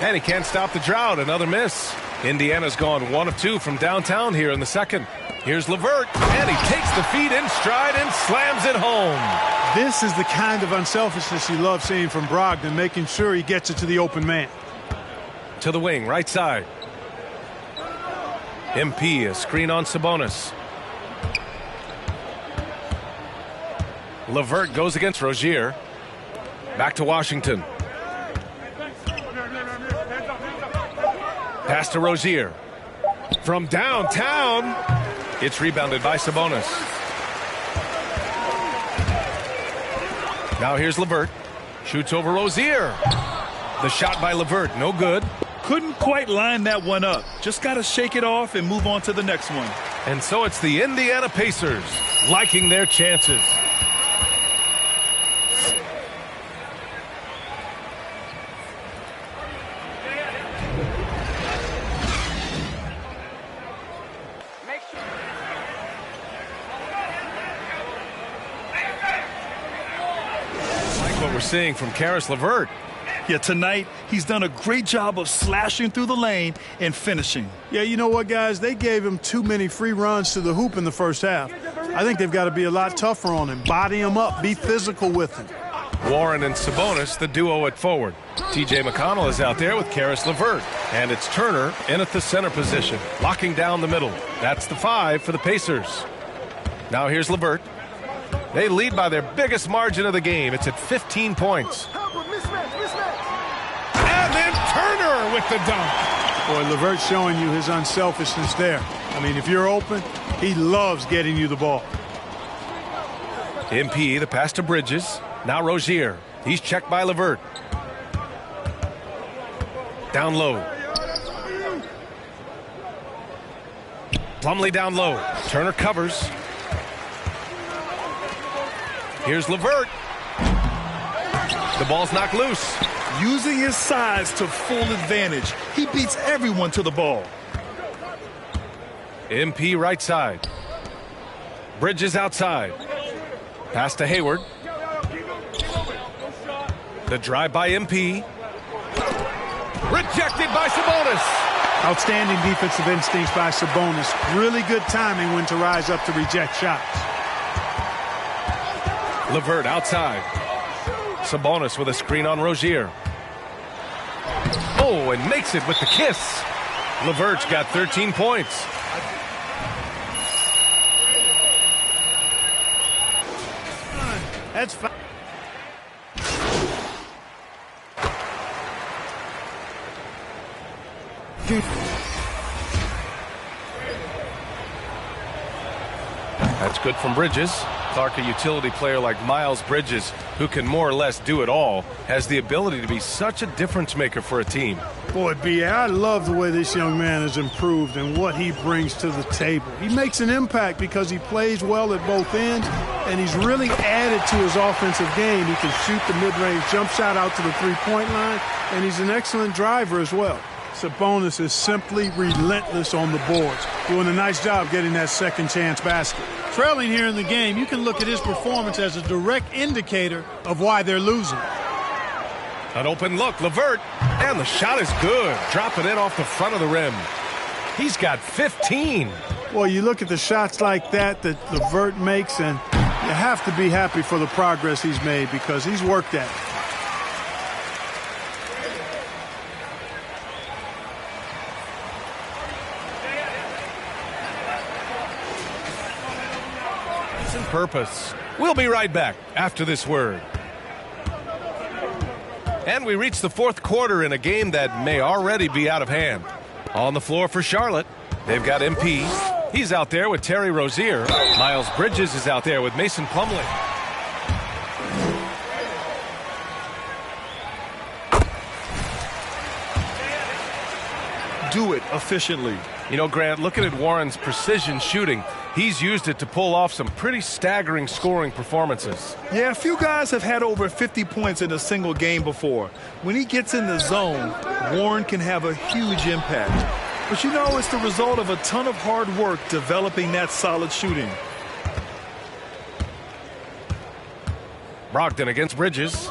And he can't stop the drought. Another miss. Indiana's gone 1 of 2 from downtown here in the second. Here's LeVert, and he takes the feet in stride and slams it home. This is the kind of unselfishness you love seeing from Brogdon, making sure he gets it to the open man. To the wing, right side. MP, a screen on Sabonis. LeVert goes against Rozier. Back to Washington. Pass to Rozier. From downtown, it's rebounded by Sabonis. Now here's LeVert. Shoots over Rozier. The shot by LeVert, no good. Couldn't quite line that one up. Just got to shake it off and move on to the next one. And so it's the Indiana Pacers liking their chances. Seeing from Karis LeVert. Yeah, tonight he's done a great job of slashing through the lane and finishing. Yeah, you know what, guys? They gave him too many free runs to the hoop in the first half. I think they've got to be a lot tougher on him. Body him up. Be physical with him. Warren and Sabonis, the duo at forward. T.J. McConnell is out there with Karis LeVert. And it's Turner in at the center position, locking down the middle. That's the 5 for the Pacers. Now here's LeVert. They lead by their biggest margin of the game. It's at 15 points. And then Turner with the dunk. Boy, LeVert's showing you his unselfishness there. I mean, if you're open, he loves getting you the ball. MP, the pass to Bridges. Now Rozier. He's checked by LeVert. Down low. Plumlee down low. Turner covers. Here's LeVert. The ball's knocked loose. Using his size to full advantage. He beats everyone to the ball. MP right side. Bridges outside. Pass to Hayward. The drive by MP. Rejected by Sabonis. Outstanding defensive instincts by Sabonis. Really good timing when to rise up to reject shots. LeVert outside. Sabonis with a screen on Rozier. Oh, and makes it with the kiss. LeVert's got 13 points. That's fine. That's good from Bridges. Clark, a utility player like Miles Bridges, who can more or less do it all, has the ability to be such a difference maker for a team. Boy, B.A., I love the way this young man has improved and what he brings to the table. He makes an impact because he plays well at both ends, and he's really added to his offensive game. He can shoot the mid-range jump shot out to the three-point line, and he's an excellent driver as well. Sabonis is simply relentless on the boards, doing a nice job getting that second chance basket. Trailing here in the game, you can look at his performance as a direct indicator of why they're losing. An open look, LeVert, and the shot is good. Dropping it off the front of the rim. He's got 15. Well, you look at the shots like that LeVert makes, and you have to be happy for the progress he's made because he's worked at it. Purpose. We'll be right back after this word. And we reach the fourth quarter in a game that may already be out of hand. On the floor for Charlotte, they've got MP. He's out there with Terry Rozier. Miles Bridges is out there with Mason Plumlee. Do it efficiently. You know, Grant, looking at Warren's precision shooting, he's used it to pull off some pretty staggering scoring performances. Yeah, a few guys have had over 50 points in a single game before. When he gets in the zone, Warren can have a huge impact. But you know, it's the result of a ton of hard work developing that solid shooting. Brogdon against Bridges.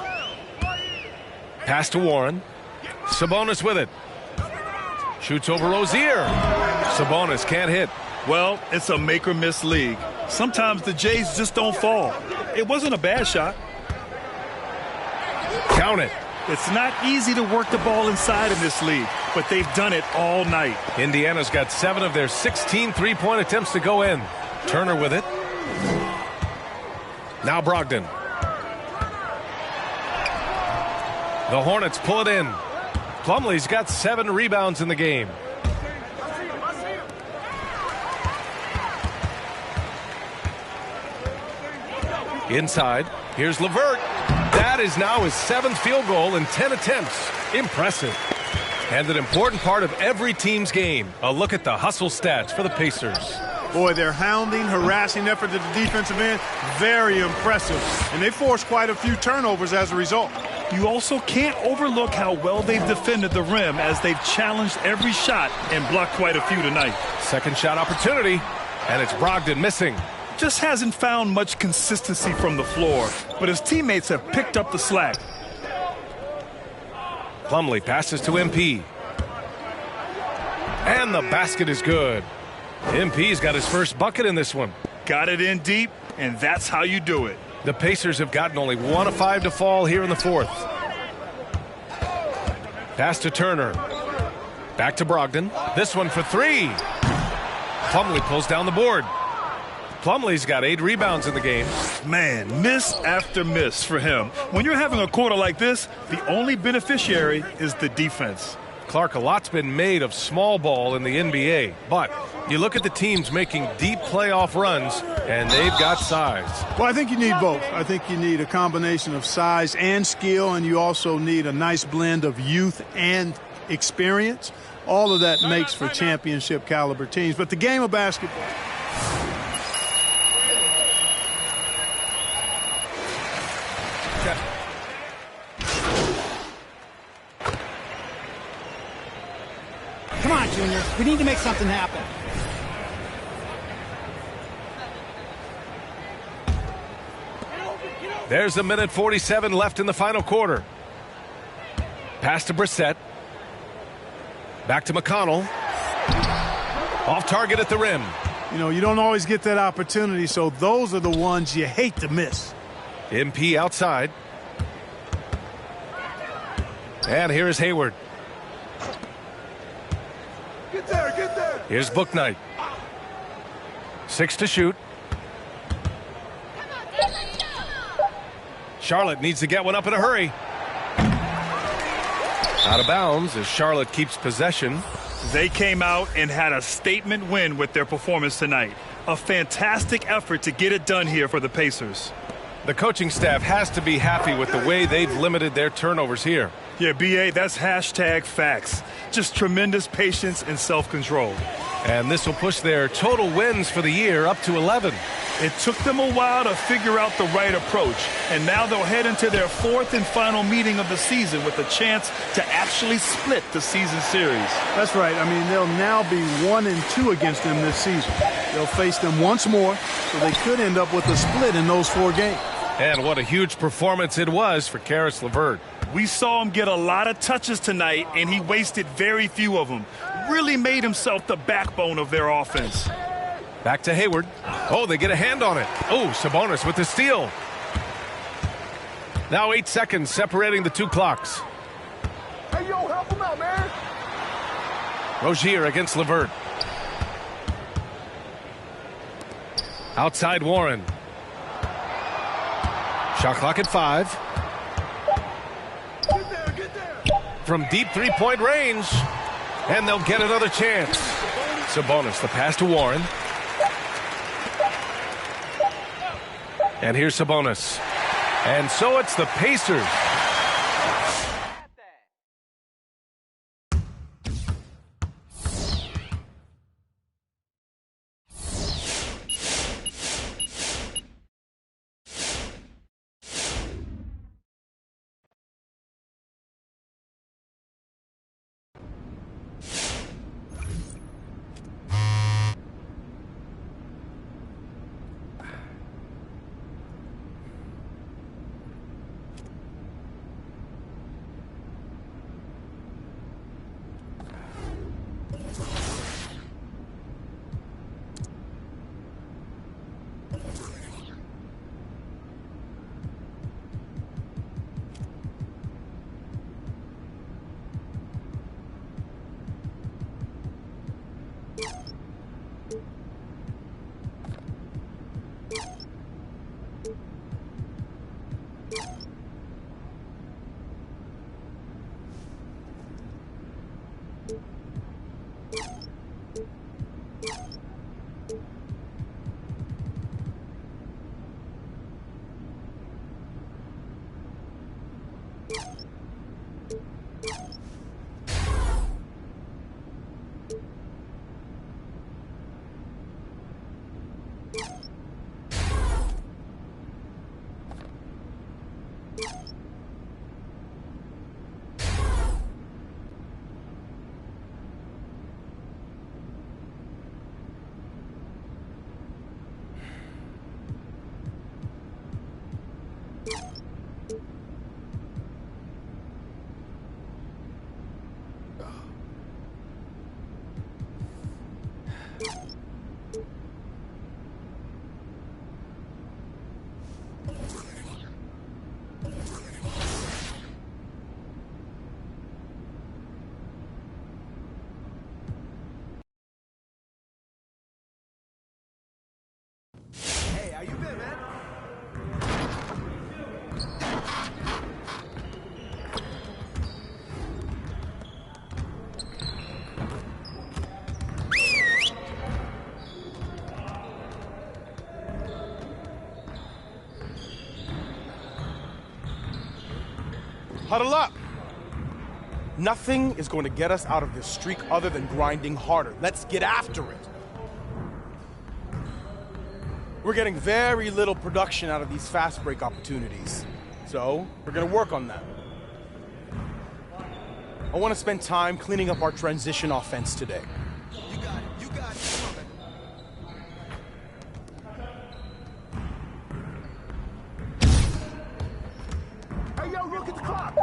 Pass to Warren. Sabonis with it. Shoots over Rozier. Sabonis can't hit. Well, it's a make-or-miss league. Sometimes the Jays just don't fall. It wasn't a bad shot. Count it. It's not easy to work the ball inside in this league, but they've done it all night. Indiana's got 7 of their 16 three-point attempts to go in. Turner with it. Now Brogdon. The Hornets pull it in. Plumlee's got 7 rebounds in the game. Inside, here's LeVert. That is now his 7th field goal in 10 attempts. Impressive. And an important part of every team's game. A look at the hustle stats for the Pacers. Boy, their hounding, harassing effort at the defensive end, very impressive. And they forced quite a few turnovers as a result. You also can't overlook how well they've defended the rim as they've challenged every shot and blocked quite a few tonight. Second shot opportunity, and it's Brogdon missing. Just hasn't found much consistency from the floor, but his teammates have picked up the slack. Plumlee passes to MP. And the basket is good. MP's got his first bucket in this one. Got it in deep, and that's how you do it. The Pacers have gotten only 1 of 5 to fall here in the fourth. Pass to Turner. Back to Brogdon. This one for 3. Plumlee pulls down the board. Plumlee's got 8 rebounds in the game. Man, miss after miss for him. When you're having a quarter like this, the only beneficiary is the defense. Clark, a lot's been made of small ball in the NBA, but you look at the teams making deep playoff runs, and they've got size. Well, I think you need both. I think you need a combination of size and skill, and you also need a nice blend of youth and experience. All of that makes for championship caliber teams. But the game of basketball. Come on, Junior. We need to make something happen. There's a minute 47 left in the final quarter. Pass to Brissett. Back to McConnell. Off target at the rim. You know, you don't always get that opportunity, so those are the ones you hate to miss. MP outside. And here's Hayward. Get there, get there. Here's Bouknight. 6 to shoot. Charlotte needs to get one up in a hurry. Out of bounds as Charlotte keeps possession. They came out and had a statement win with their performance tonight. A fantastic effort to get it done here for the Pacers. The coaching staff has to be happy with the way they've limited their turnovers here. Yeah, B.A., that's hashtag facts. Just tremendous patience and self-control. And this will push their total wins for the year up to 11. It took them a while to figure out the right approach, and now they'll head into their 4th and final meeting of the season with a chance to actually split the season series. That's right. I mean, they'll now be 1-2 against them this season. They'll face them once more, so they could end up with a split in those 4 games. And what a huge performance it was for Karis LeVert. We saw him get a lot of touches tonight, and he wasted very few of them. Really made himself the backbone of their offense. Back to Hayward. Oh, they get a hand on it. Oh, Sabonis with the steal. Now 8 seconds separating the 2 clocks. Hey, yo, help him out, man. Rozier against LeVert. Outside Warren. Shot clock at 5. Get there. From deep 3-point range. And they'll get another chance. Sabonis, the pass to Warren. And here's Sabonis. And so it's the Pacers. Hey, how you been, man? Huddle up. Nothing is going to get us out of this streak other than grinding harder. Let's get after it. We're getting very little production out of these fast break opportunities. So, we're going to work on that. I want to spend time cleaning up our transition offense today. You got it. You got it. Come on, man. the clock.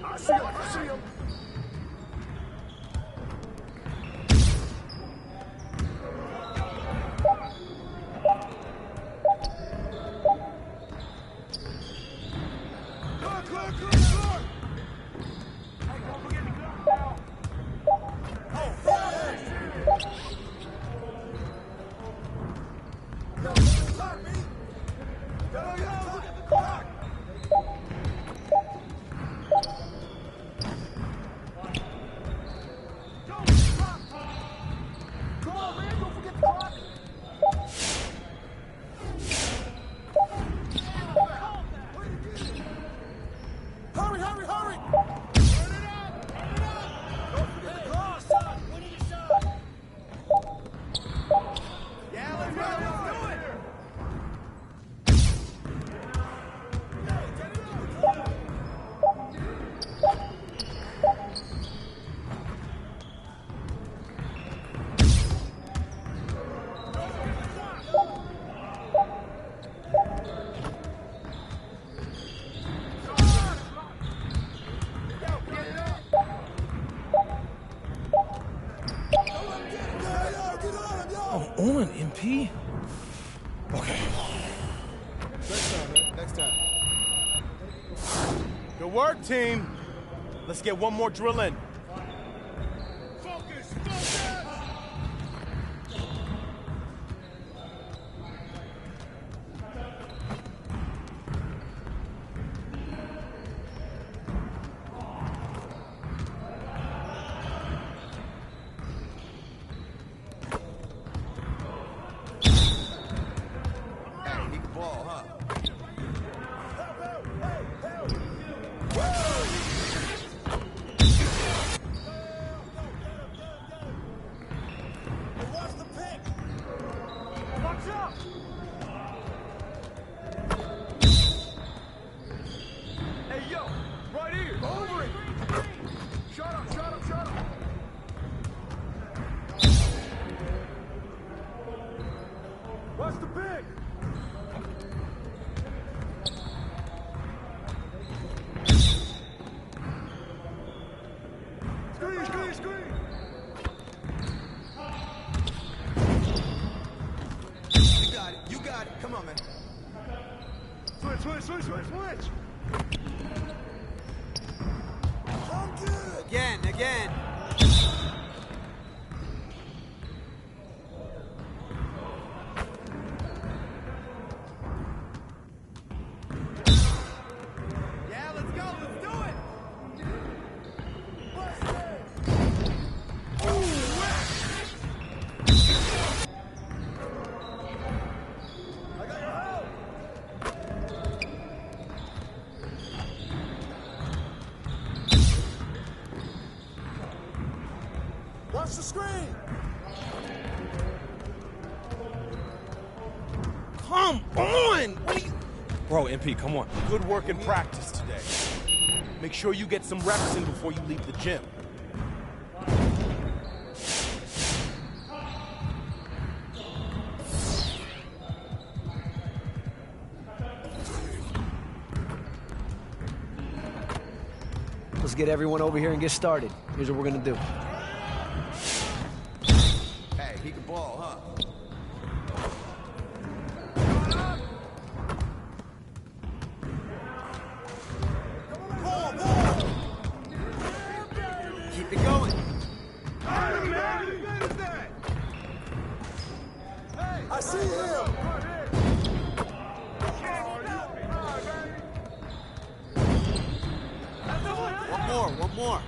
I see him. On, MP. Okay. Next time. Good work, team. Let's get one more drill in. Focus. What's the pick? Screen. You got it. Come on, man. Switch. I'm good. Again. Watch the screen! Come on! What are you... Bro, MP, come on. Good work in practice today. Make sure you get some reps in before you leave the gym. Let's get everyone over here and get started. Here's what we're gonna do. Hey, he can ball, huh? Ball! Keep it going. I see him. One more.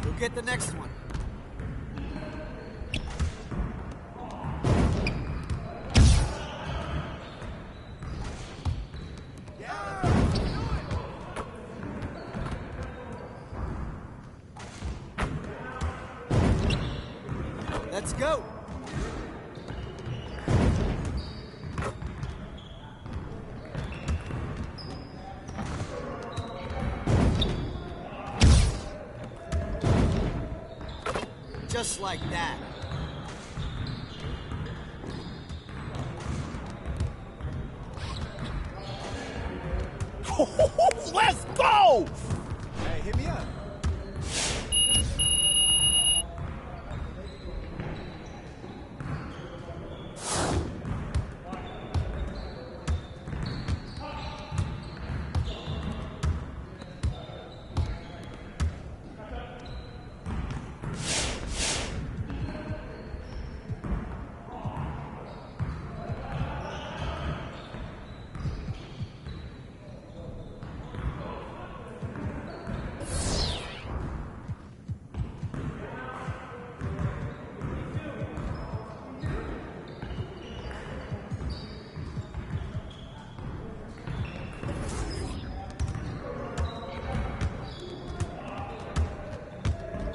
You'll get the next one. Let's go. Just like that. Let's go! Hey, hit me up.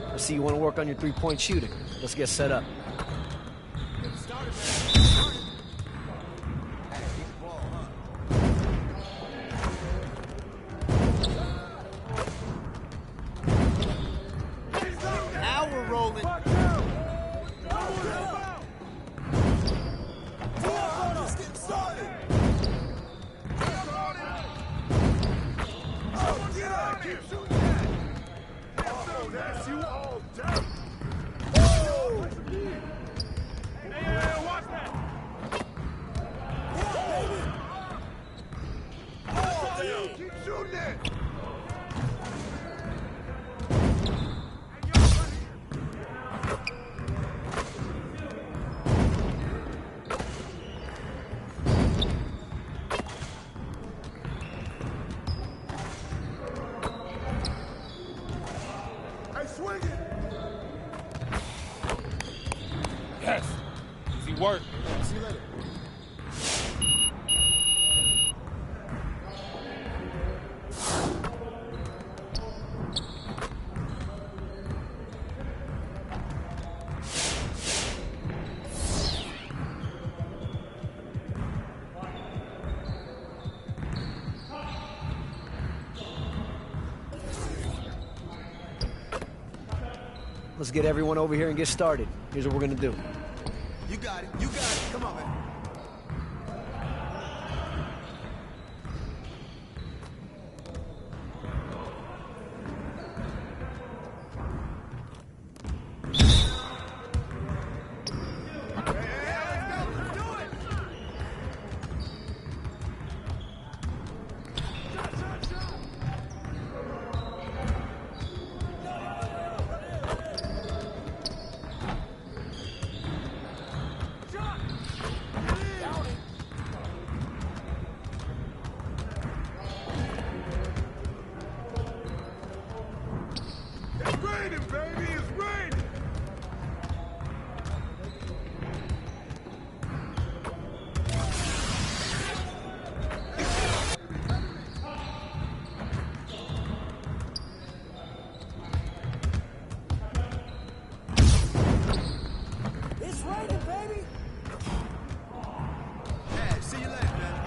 I see you want to work on your three-point shooting. Let's get set up. Now we're rolling. Just getting started. Keep shooting that. Oh, that's you all day. Whoa! Hey, watch that. Oh, keep shooting it. Swing it! Yes! Easy work. See you later. Let's get everyone over here and get started. Here's what we're gonna do. You got it. You got it. Come on, man. It's raining, baby. It's raining. It's raining, baby. Hey, see you later, man.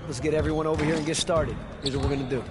Let's get everyone over here and get started. Here's what we're gonna do.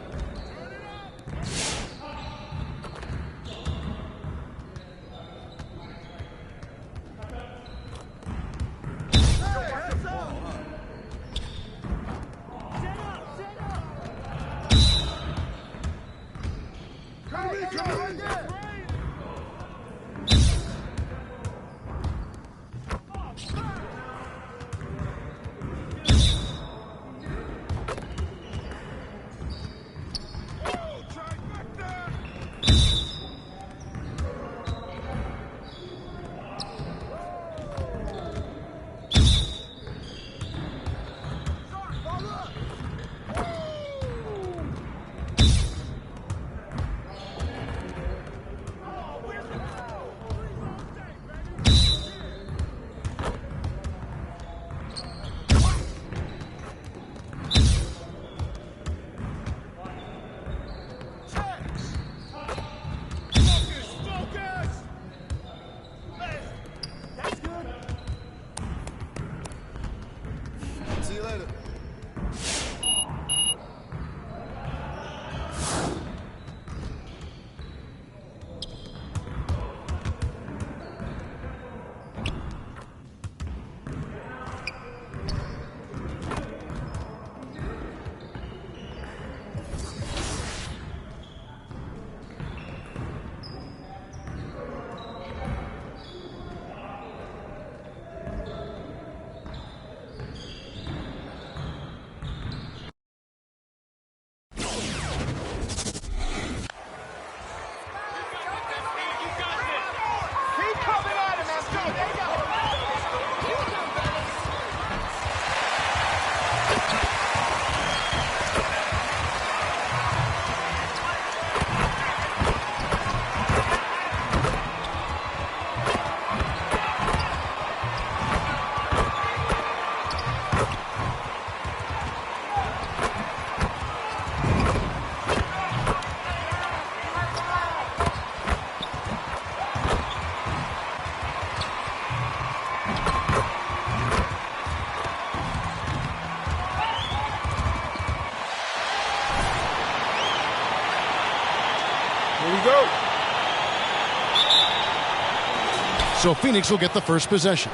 So Phoenix will get the first possession.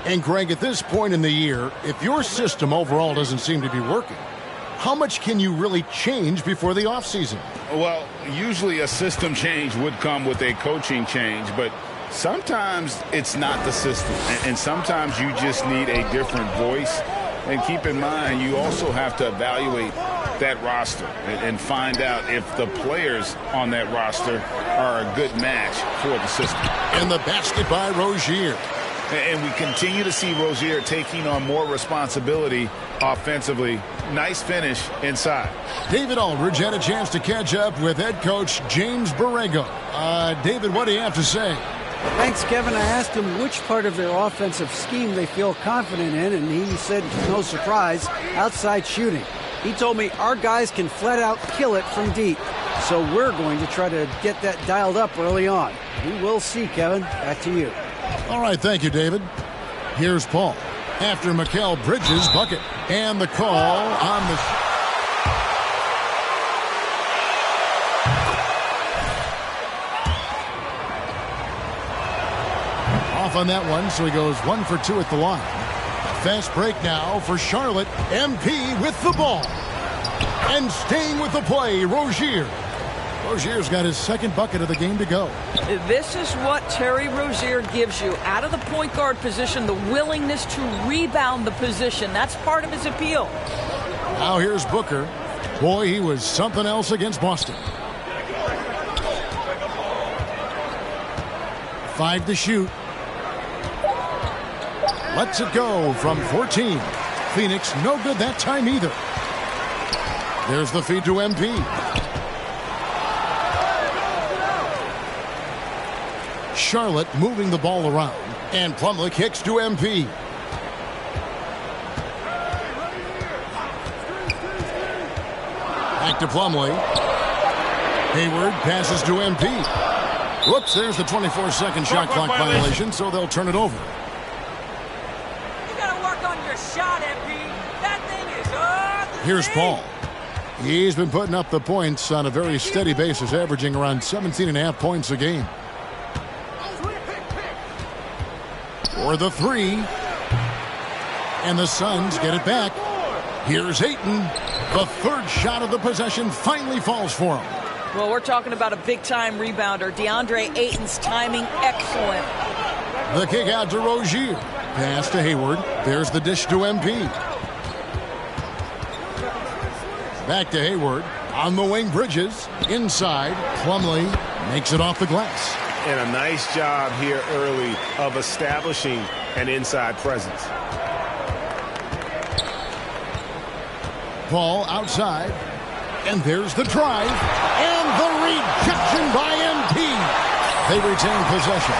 And Greg, at this point in the year, if your system overall doesn't seem to be working, how much can you really change before the offseason? Well, usually a system change would come with a coaching change, but sometimes it's not the system. And sometimes you just need a different voice. And keep in mind, you also have to evaluate that roster and find out if the players on that roster are a good match for the system. And the basket by Rozier. And we continue to see Rozier taking on more responsibility offensively. Nice finish inside. David Aldridge had a chance to catch up with head coach James Borrego. David, what do you have to say? Thanks, Kevin. I asked him which part of their offensive scheme they feel confident in, and he said, no surprise, outside shooting. He told me our guys can flat out kill it from deep. So we're going to try to get that dialed up early on. We will see, Kevin. Back to you. All right, thank you, David. Here's Paul after Mikal Bridges' bucket. And the call on the... Off on that one, so he goes 1 for 2 at the line. Fast break now for Charlotte. MP with the ball. And staying with the play, Rozier. Rozier's got his second bucket of the game to go. This is what Terry Rozier gives you. Out of the point guard position, the willingness to rebound the position. That's part of his appeal. Now here's Booker. Boy, he was something else against Boston. 5 to shoot. Lets it go from 14. Phoenix no good that time either. There's the feed to MP. Charlotte moving the ball around. And Plumlee kicks to MP. Back to Plumlee. Hayward passes to MP. Whoops, there's the 24-second shot clock violation, so they'll turn it over. You gotta work on your shot, MP. That thing is ugly. Here's Paul. He's been putting up the points on a very steady basis, averaging around 17.5 points a game. For the three. And the Suns get it back. Here's Ayton. The third shot of the possession finally falls for him. Well, we're talking about a big-time rebounder. DeAndre Ayton's timing excellent. The kick out to Rozier. Pass to Hayward. There's the dish to MP. Back to Hayward. On the wing, Bridges. Inside. Plumlee makes it off the glass. And a nice job here early of establishing an inside presence. Paul outside. And there's the drive. And the rejection by MP. They retain possession.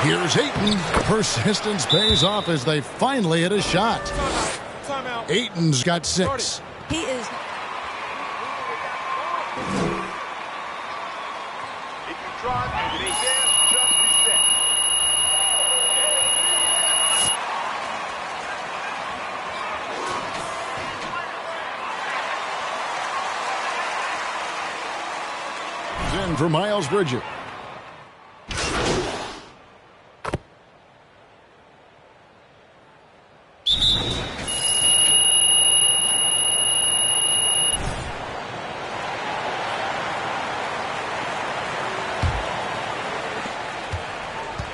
Here's Ayton. Persistence pays off as they finally hit a shot. Ayton's got 6. He is... In for Miles Bridges.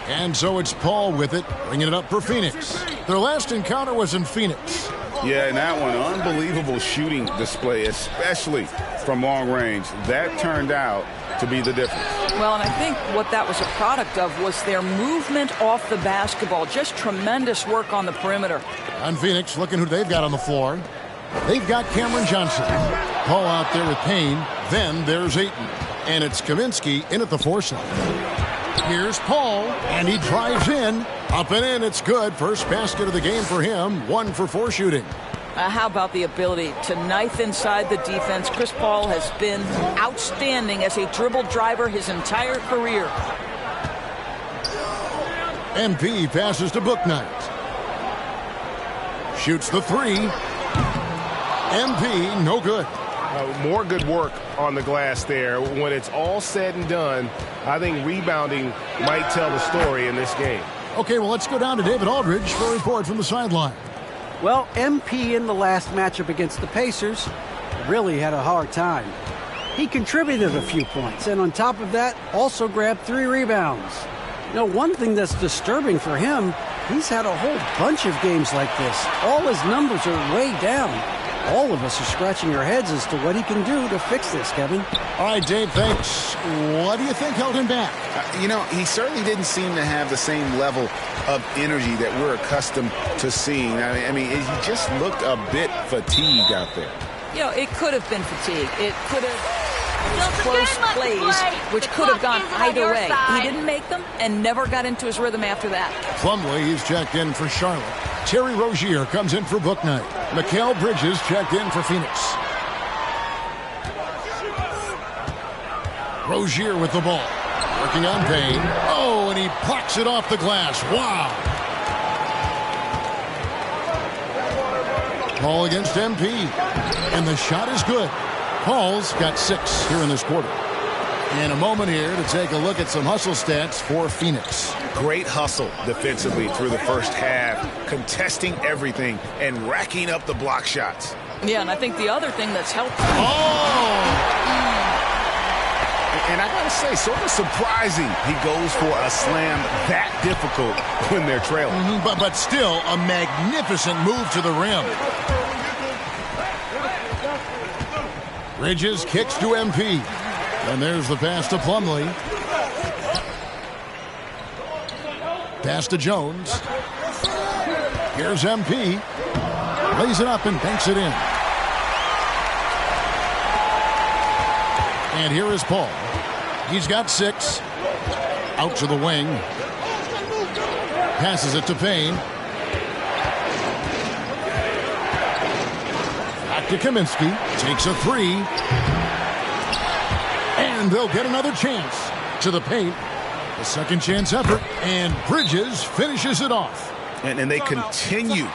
And so it's Paul with it, bringing it up for Phoenix. Their last encounter was in Phoenix. Yeah, and that one, unbelievable shooting display, especially from long range. That turned out to be the difference. Well, and I think what that was a product of was their movement off the basketball. Just tremendous work on the perimeter. On Phoenix, looking who they've got on the floor. They've got Cameron Johnson. Paul out there with Payne. Then there's Ayton. And it's Kaminsky in at the 4 slot. Here's Paul, and he drives in. Up and in, it's good. First basket of the game for him. 1 for 4 shooting. How about the ability to knife inside the defense? Chris Paul has been outstanding as a dribble driver his entire career. MP passes to Bouknight. Shoots the 3. MP, no good. More good work on the glass there. When it's all said and done, I think rebounding might tell the story in this game. Okay, well, let's go down to David Aldridge for a report from the sideline. Well, MP in the last matchup against the Pacers really had a hard time. He contributed a few points, and on top of that, also grabbed 3 rebounds. You know, one thing that's disturbing for him, he's had a whole bunch of games like this. All his numbers are way down. All of us are scratching our heads as to what he can do to fix this, Kevin. All right, Dave, thanks. What do you think held him back? He certainly didn't seem to have the same level of energy that we're accustomed to seeing. I mean, he just looked a bit fatigued out there. It could have been fatigue. It could have close plays, which could have gone either way. He didn't make them and never got into his rhythm after that. Plumlee, he's checked in for Charlotte. Terry Rozier comes in for Bouknight. Mikal Bridges checked in for Phoenix. Rozier with the ball. Working on Payne. Oh, and he blocks it off the glass. Wow. Ball against MP. And the shot is good. Paul's got 6 here in this quarter. And a moment here to take a look at some hustle stats for Phoenix. Great hustle defensively through the first half, contesting everything and racking up the block shots. Yeah, and I think the other thing that's helped. And I gotta say, sort of surprising he goes for a slam that difficult when they're trailing. But still a magnificent move to the rim. Bridges kicks to MP. And there's the pass to Plumlee. Pass to Jones. Here's MP. Lays it up and banks it in. And here is Paul. He's got 6. Out to the wing. Passes it to Payne. Back to Kaminsky. Takes a 3. And they'll get another chance to the paint. The second chance effort. And Bridges finishes it off. And they continue.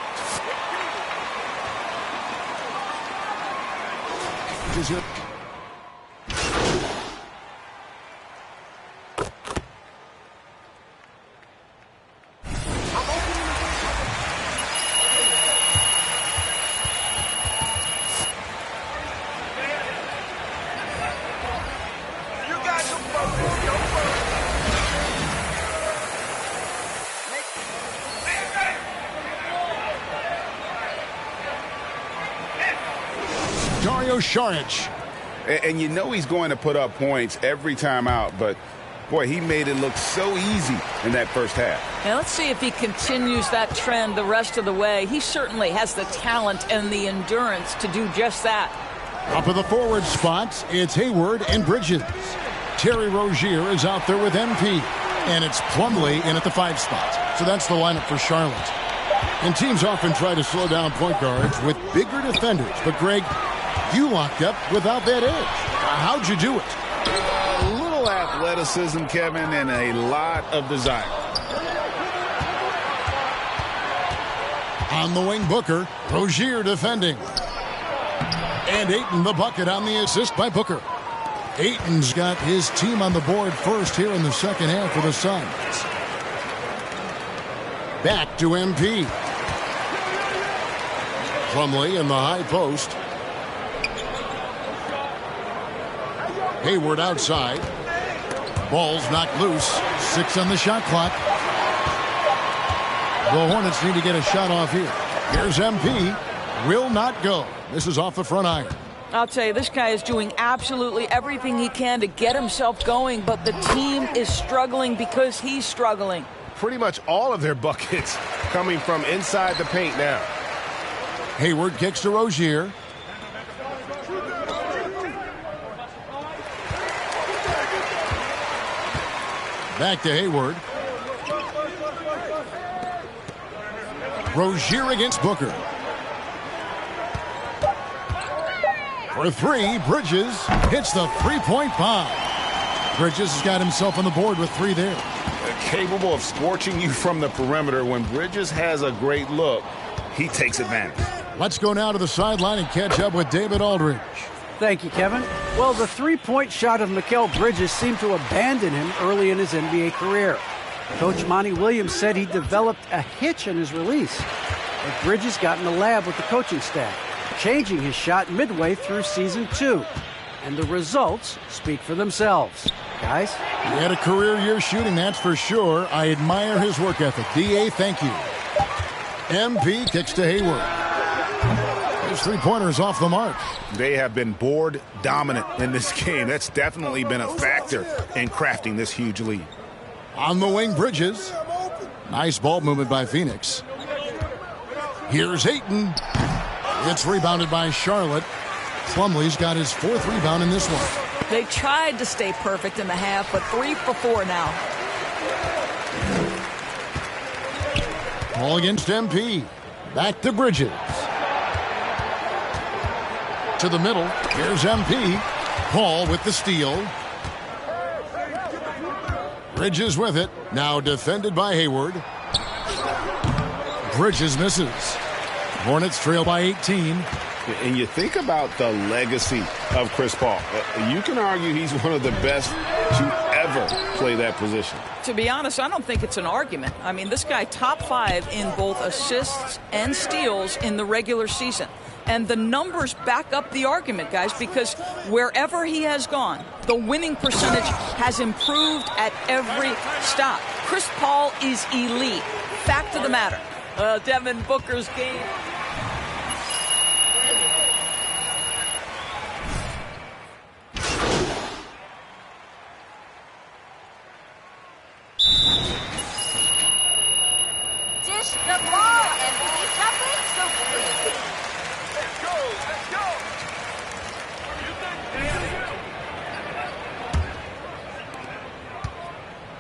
Saric. And you know he's going to put up points every time out, but boy, he made it look so easy in that first half. Now let's see if he continues that trend the rest of the way. He certainly has the talent and the endurance to do just that. Up of the forward spots, it's Hayward and Bridges. Terry Rozier is out there with MP. And it's Plumlee in at the 5 spot. So that's the lineup for Charlotte. And teams often try to slow down point guards with bigger defenders. But Greg, you locked up without that edge. How'd you do it? A little athleticism, Kevin, and a lot of desire. On the wing, Booker. Rozier defending. And Ayton the bucket on the assist by Booker. Ayton's got his team on the board first here in the second half for the Suns. Back to MP. Plumlee in the high post. Hayward outside. Ball's knocked loose. 6 on the shot clock. The Hornets need to get a shot off here. Here's MP. Will not go. This is off the front iron. I'll tell you, this guy is doing absolutely everything he can to get himself going, but the team is struggling because he's struggling. Pretty much all of their buckets coming from inside the paint now. Hayward kicks to Rozier. Back to Hayward. Rozier against Booker. For 3, Bridges hits the 3-point bomb. Bridges has got himself on the board with 3 there. Capable of scorching you from the perimeter. When Bridges has a great look, he takes advantage. Let's go now to the sideline and catch up with David Aldridge. Thank you, Kevin. Well, the three-point shot of Mikal Bridges seemed to abandon him early in his NBA career. Coach Monty Williams said he developed a hitch in his release. But Bridges got in the lab with the coaching staff, changing his shot midway through season 2. And the results speak for themselves. Guys? He had a career year shooting, that's for sure. I admire his work ethic. D.A., thank you. MP kicks to Hayward. His three-pointer's off the mark. They have been board dominant in this game. That's definitely been a factor in crafting this huge lead. On the wing, Bridges. Nice ball movement by Phoenix. Here's Ayton. It's rebounded by Charlotte. Plumlee's got his 4th rebound in this one. They tried to stay perfect in the half, but 3 for 4 now. Ball against MP. Back to Bridges. To the middle. Here's MP. Paul with the steal. Bridges with it. Now defended by Hayward. Bridges misses. Hornets trail by 18. And you think about the legacy of Chris Paul. You can argue he's one of the best to ever play that position. To be honest, I don't think it's an argument. I mean, this guy top 5 in both assists and steals in the regular season. And the numbers back up the argument, guys, because wherever he has gone, the winning percentage has improved at every stop. Chris Paul is elite. Fact of the matter. Devin Booker's game. Dish the ball, and nothing so free.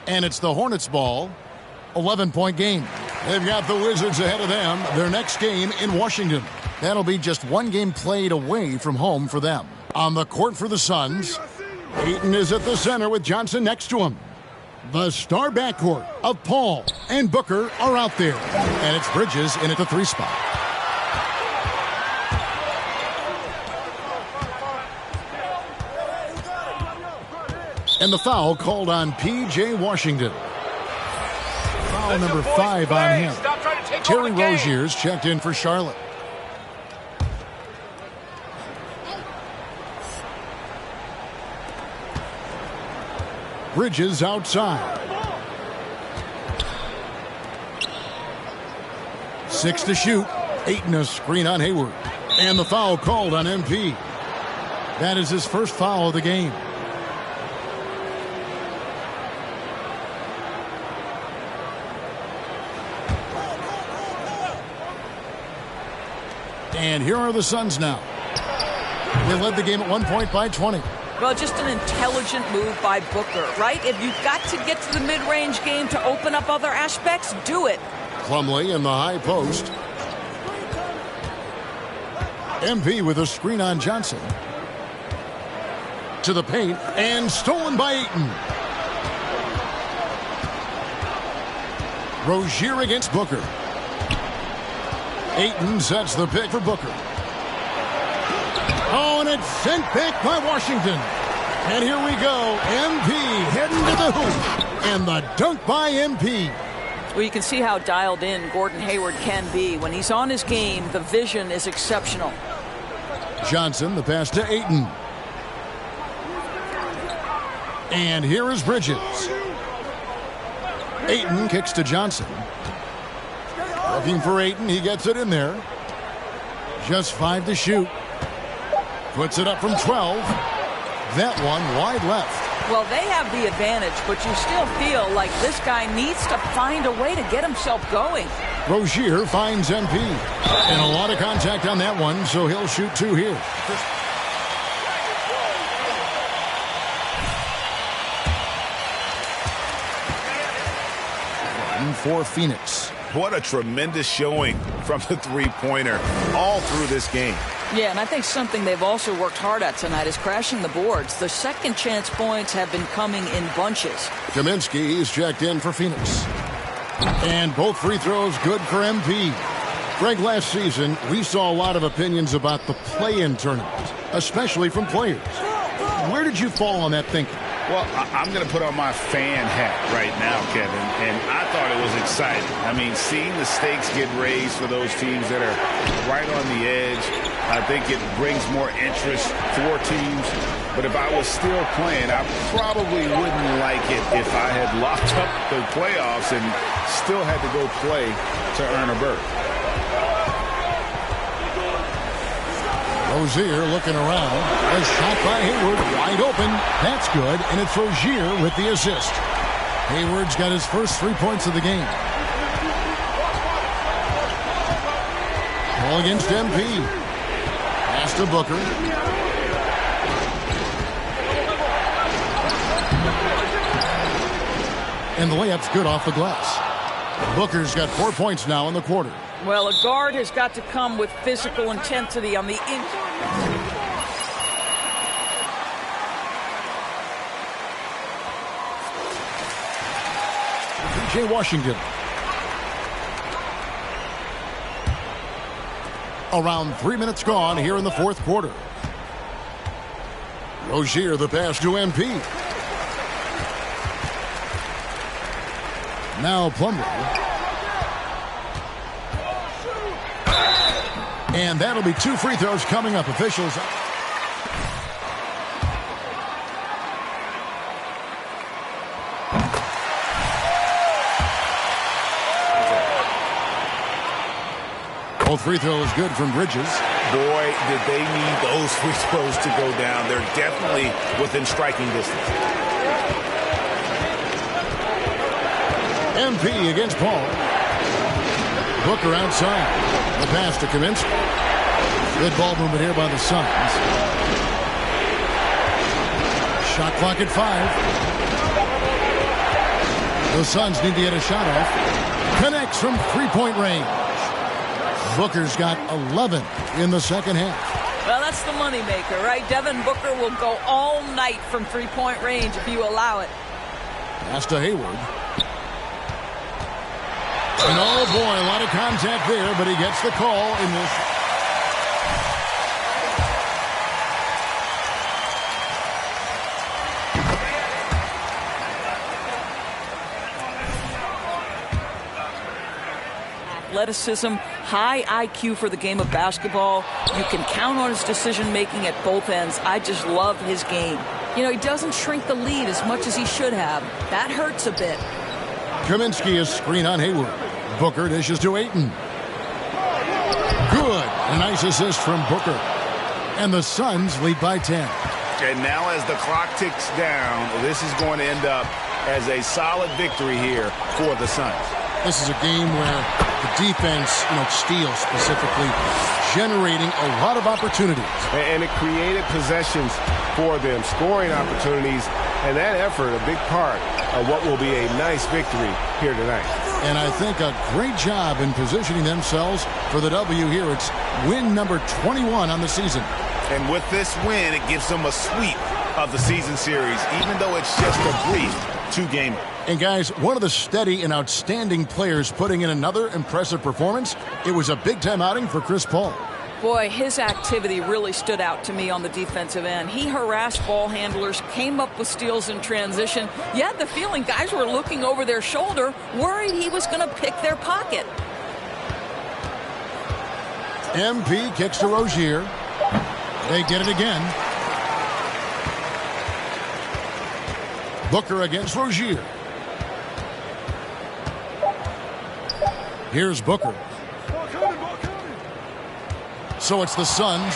And it's the Hornets' ball. 11-point game. They've got the Wizards ahead of them. Their next game in Washington. That'll be just one game played away from home for them. On the court for the Suns, Ayton is at the center with Johnson next to him. The star backcourt of Paul and Booker are out there. And it's Bridges in at the 3 spot. And the foul called on P.J. Washington. Foul number 5 on him. Terry Rozier's checked in for Charlotte. Bridges outside. 6 to shoot. Ayton a screen on Hayward. And the foul called on MP. That is his first foul of the game. And here are the Suns now. They led the game at 1 point by 20. Well, just an intelligent move by Booker, right? If you've got to get to the mid-range game to open up other aspects, do it. Plumlee in the high post. MP with a screen on Johnson. To the paint, and stolen by Ayton. Rozier against Booker. Ayton sets the pick for Booker. Oh, and it's sent back by Washington. And here we go. MP heading to the hoop. And the dunk by MP. Well, you can see how dialed in Gordon Hayward can be. When he's on his game, the vision is exceptional. Johnson, the pass to Ayton. And here is Bridges. Ayton kicks to Johnson. Looking for Ayton, he gets it in there. Just 5 to shoot. Puts it up from 12. That one wide left. Well, they have the advantage, but you still feel like this guy needs to find a way to get himself going. Rozier finds MP. And a lot of contact on that one, so he'll shoot 2 here. For Phoenix. What a tremendous showing from the three-pointer all through this game. Yeah, and I think something they've also worked hard at tonight is crashing the boards. The second chance points have been coming in bunches. Kaminsky is checked in for Phoenix. And both free throws good for MP. Greg, last season, we saw a lot of opinions about the play-in tournament, especially from players. Where did you fall on that thinking? Well, I'm going to put on my fan hat right now, Kevin, and I thought it was exciting. I mean, seeing the stakes get raised for those teams that are right on the edge, I think it brings more interest for teams. But if I was still playing, I probably wouldn't like it if I had locked up the playoffs and still had to go play to earn a berth. Rozier looking around. A shot by Hayward, wide open. That's good, and it's Rozier with the assist. Hayward's got his first 3 points of the game. Ball against MP. Pass to Booker. And the layup's good off the glass. Booker's got 4 points now in the quarter. Well, a guard has got to come with physical intensity on the P.J. Washington. Around 3 minutes gone here in the fourth quarter. Rozier the pass to MP. Now Plumlee. And that'll be 2 free throws coming up. Officials. Both free throws good from Bridges. Boy, did they need those free throws to go down. They're definitely within striking distance. MP against Paul. Booker outside. The pass to Kaminsky. Good ball movement here by the Suns. Shot clock at 5. The Suns need to get a shot off. Connects from three-point range. Booker's got 11 in the second half. Well, that's the moneymaker, right? Devin Booker will go all night from three-point range if you allow it. Pass to Hayward. And oh boy, a lot of contact there, but he gets the call in this. Athleticism, high IQ for the game of basketball. You can count on his decision-making at both ends. I just love his game. You know, he doesn't shrink the lead as much as he should have. That hurts a bit. Kaminsky is screen on Hayward. Booker dishes to Ayton. Good. A nice assist from Booker. And the Suns lead by 10. And now as the clock ticks down, this is going to end up as a solid victory here for the Suns. This is a game where the defense, steals specifically, generating a lot of opportunities. And it created possessions for them, scoring opportunities, and that effort a big part of what will be a nice victory here tonight. And I think a great job in positioning themselves for the W here. It's win number 21 on the season. And with this win, it gives them a sweep of the season series, even though it's just a brief 2-gamer. And guys, one of the steady and outstanding players putting in another impressive performance. It was a big-time outing for Chris Paul. Boy, his activity really stood out to me on the defensive end. He harassed ball handlers, came up with steals in transition. You had the feeling guys were looking over their shoulder, worried he was going to pick their pocket. MP kicks to Rozier. They get it again. Booker against Rozier. Here's Booker. So it's the Suns.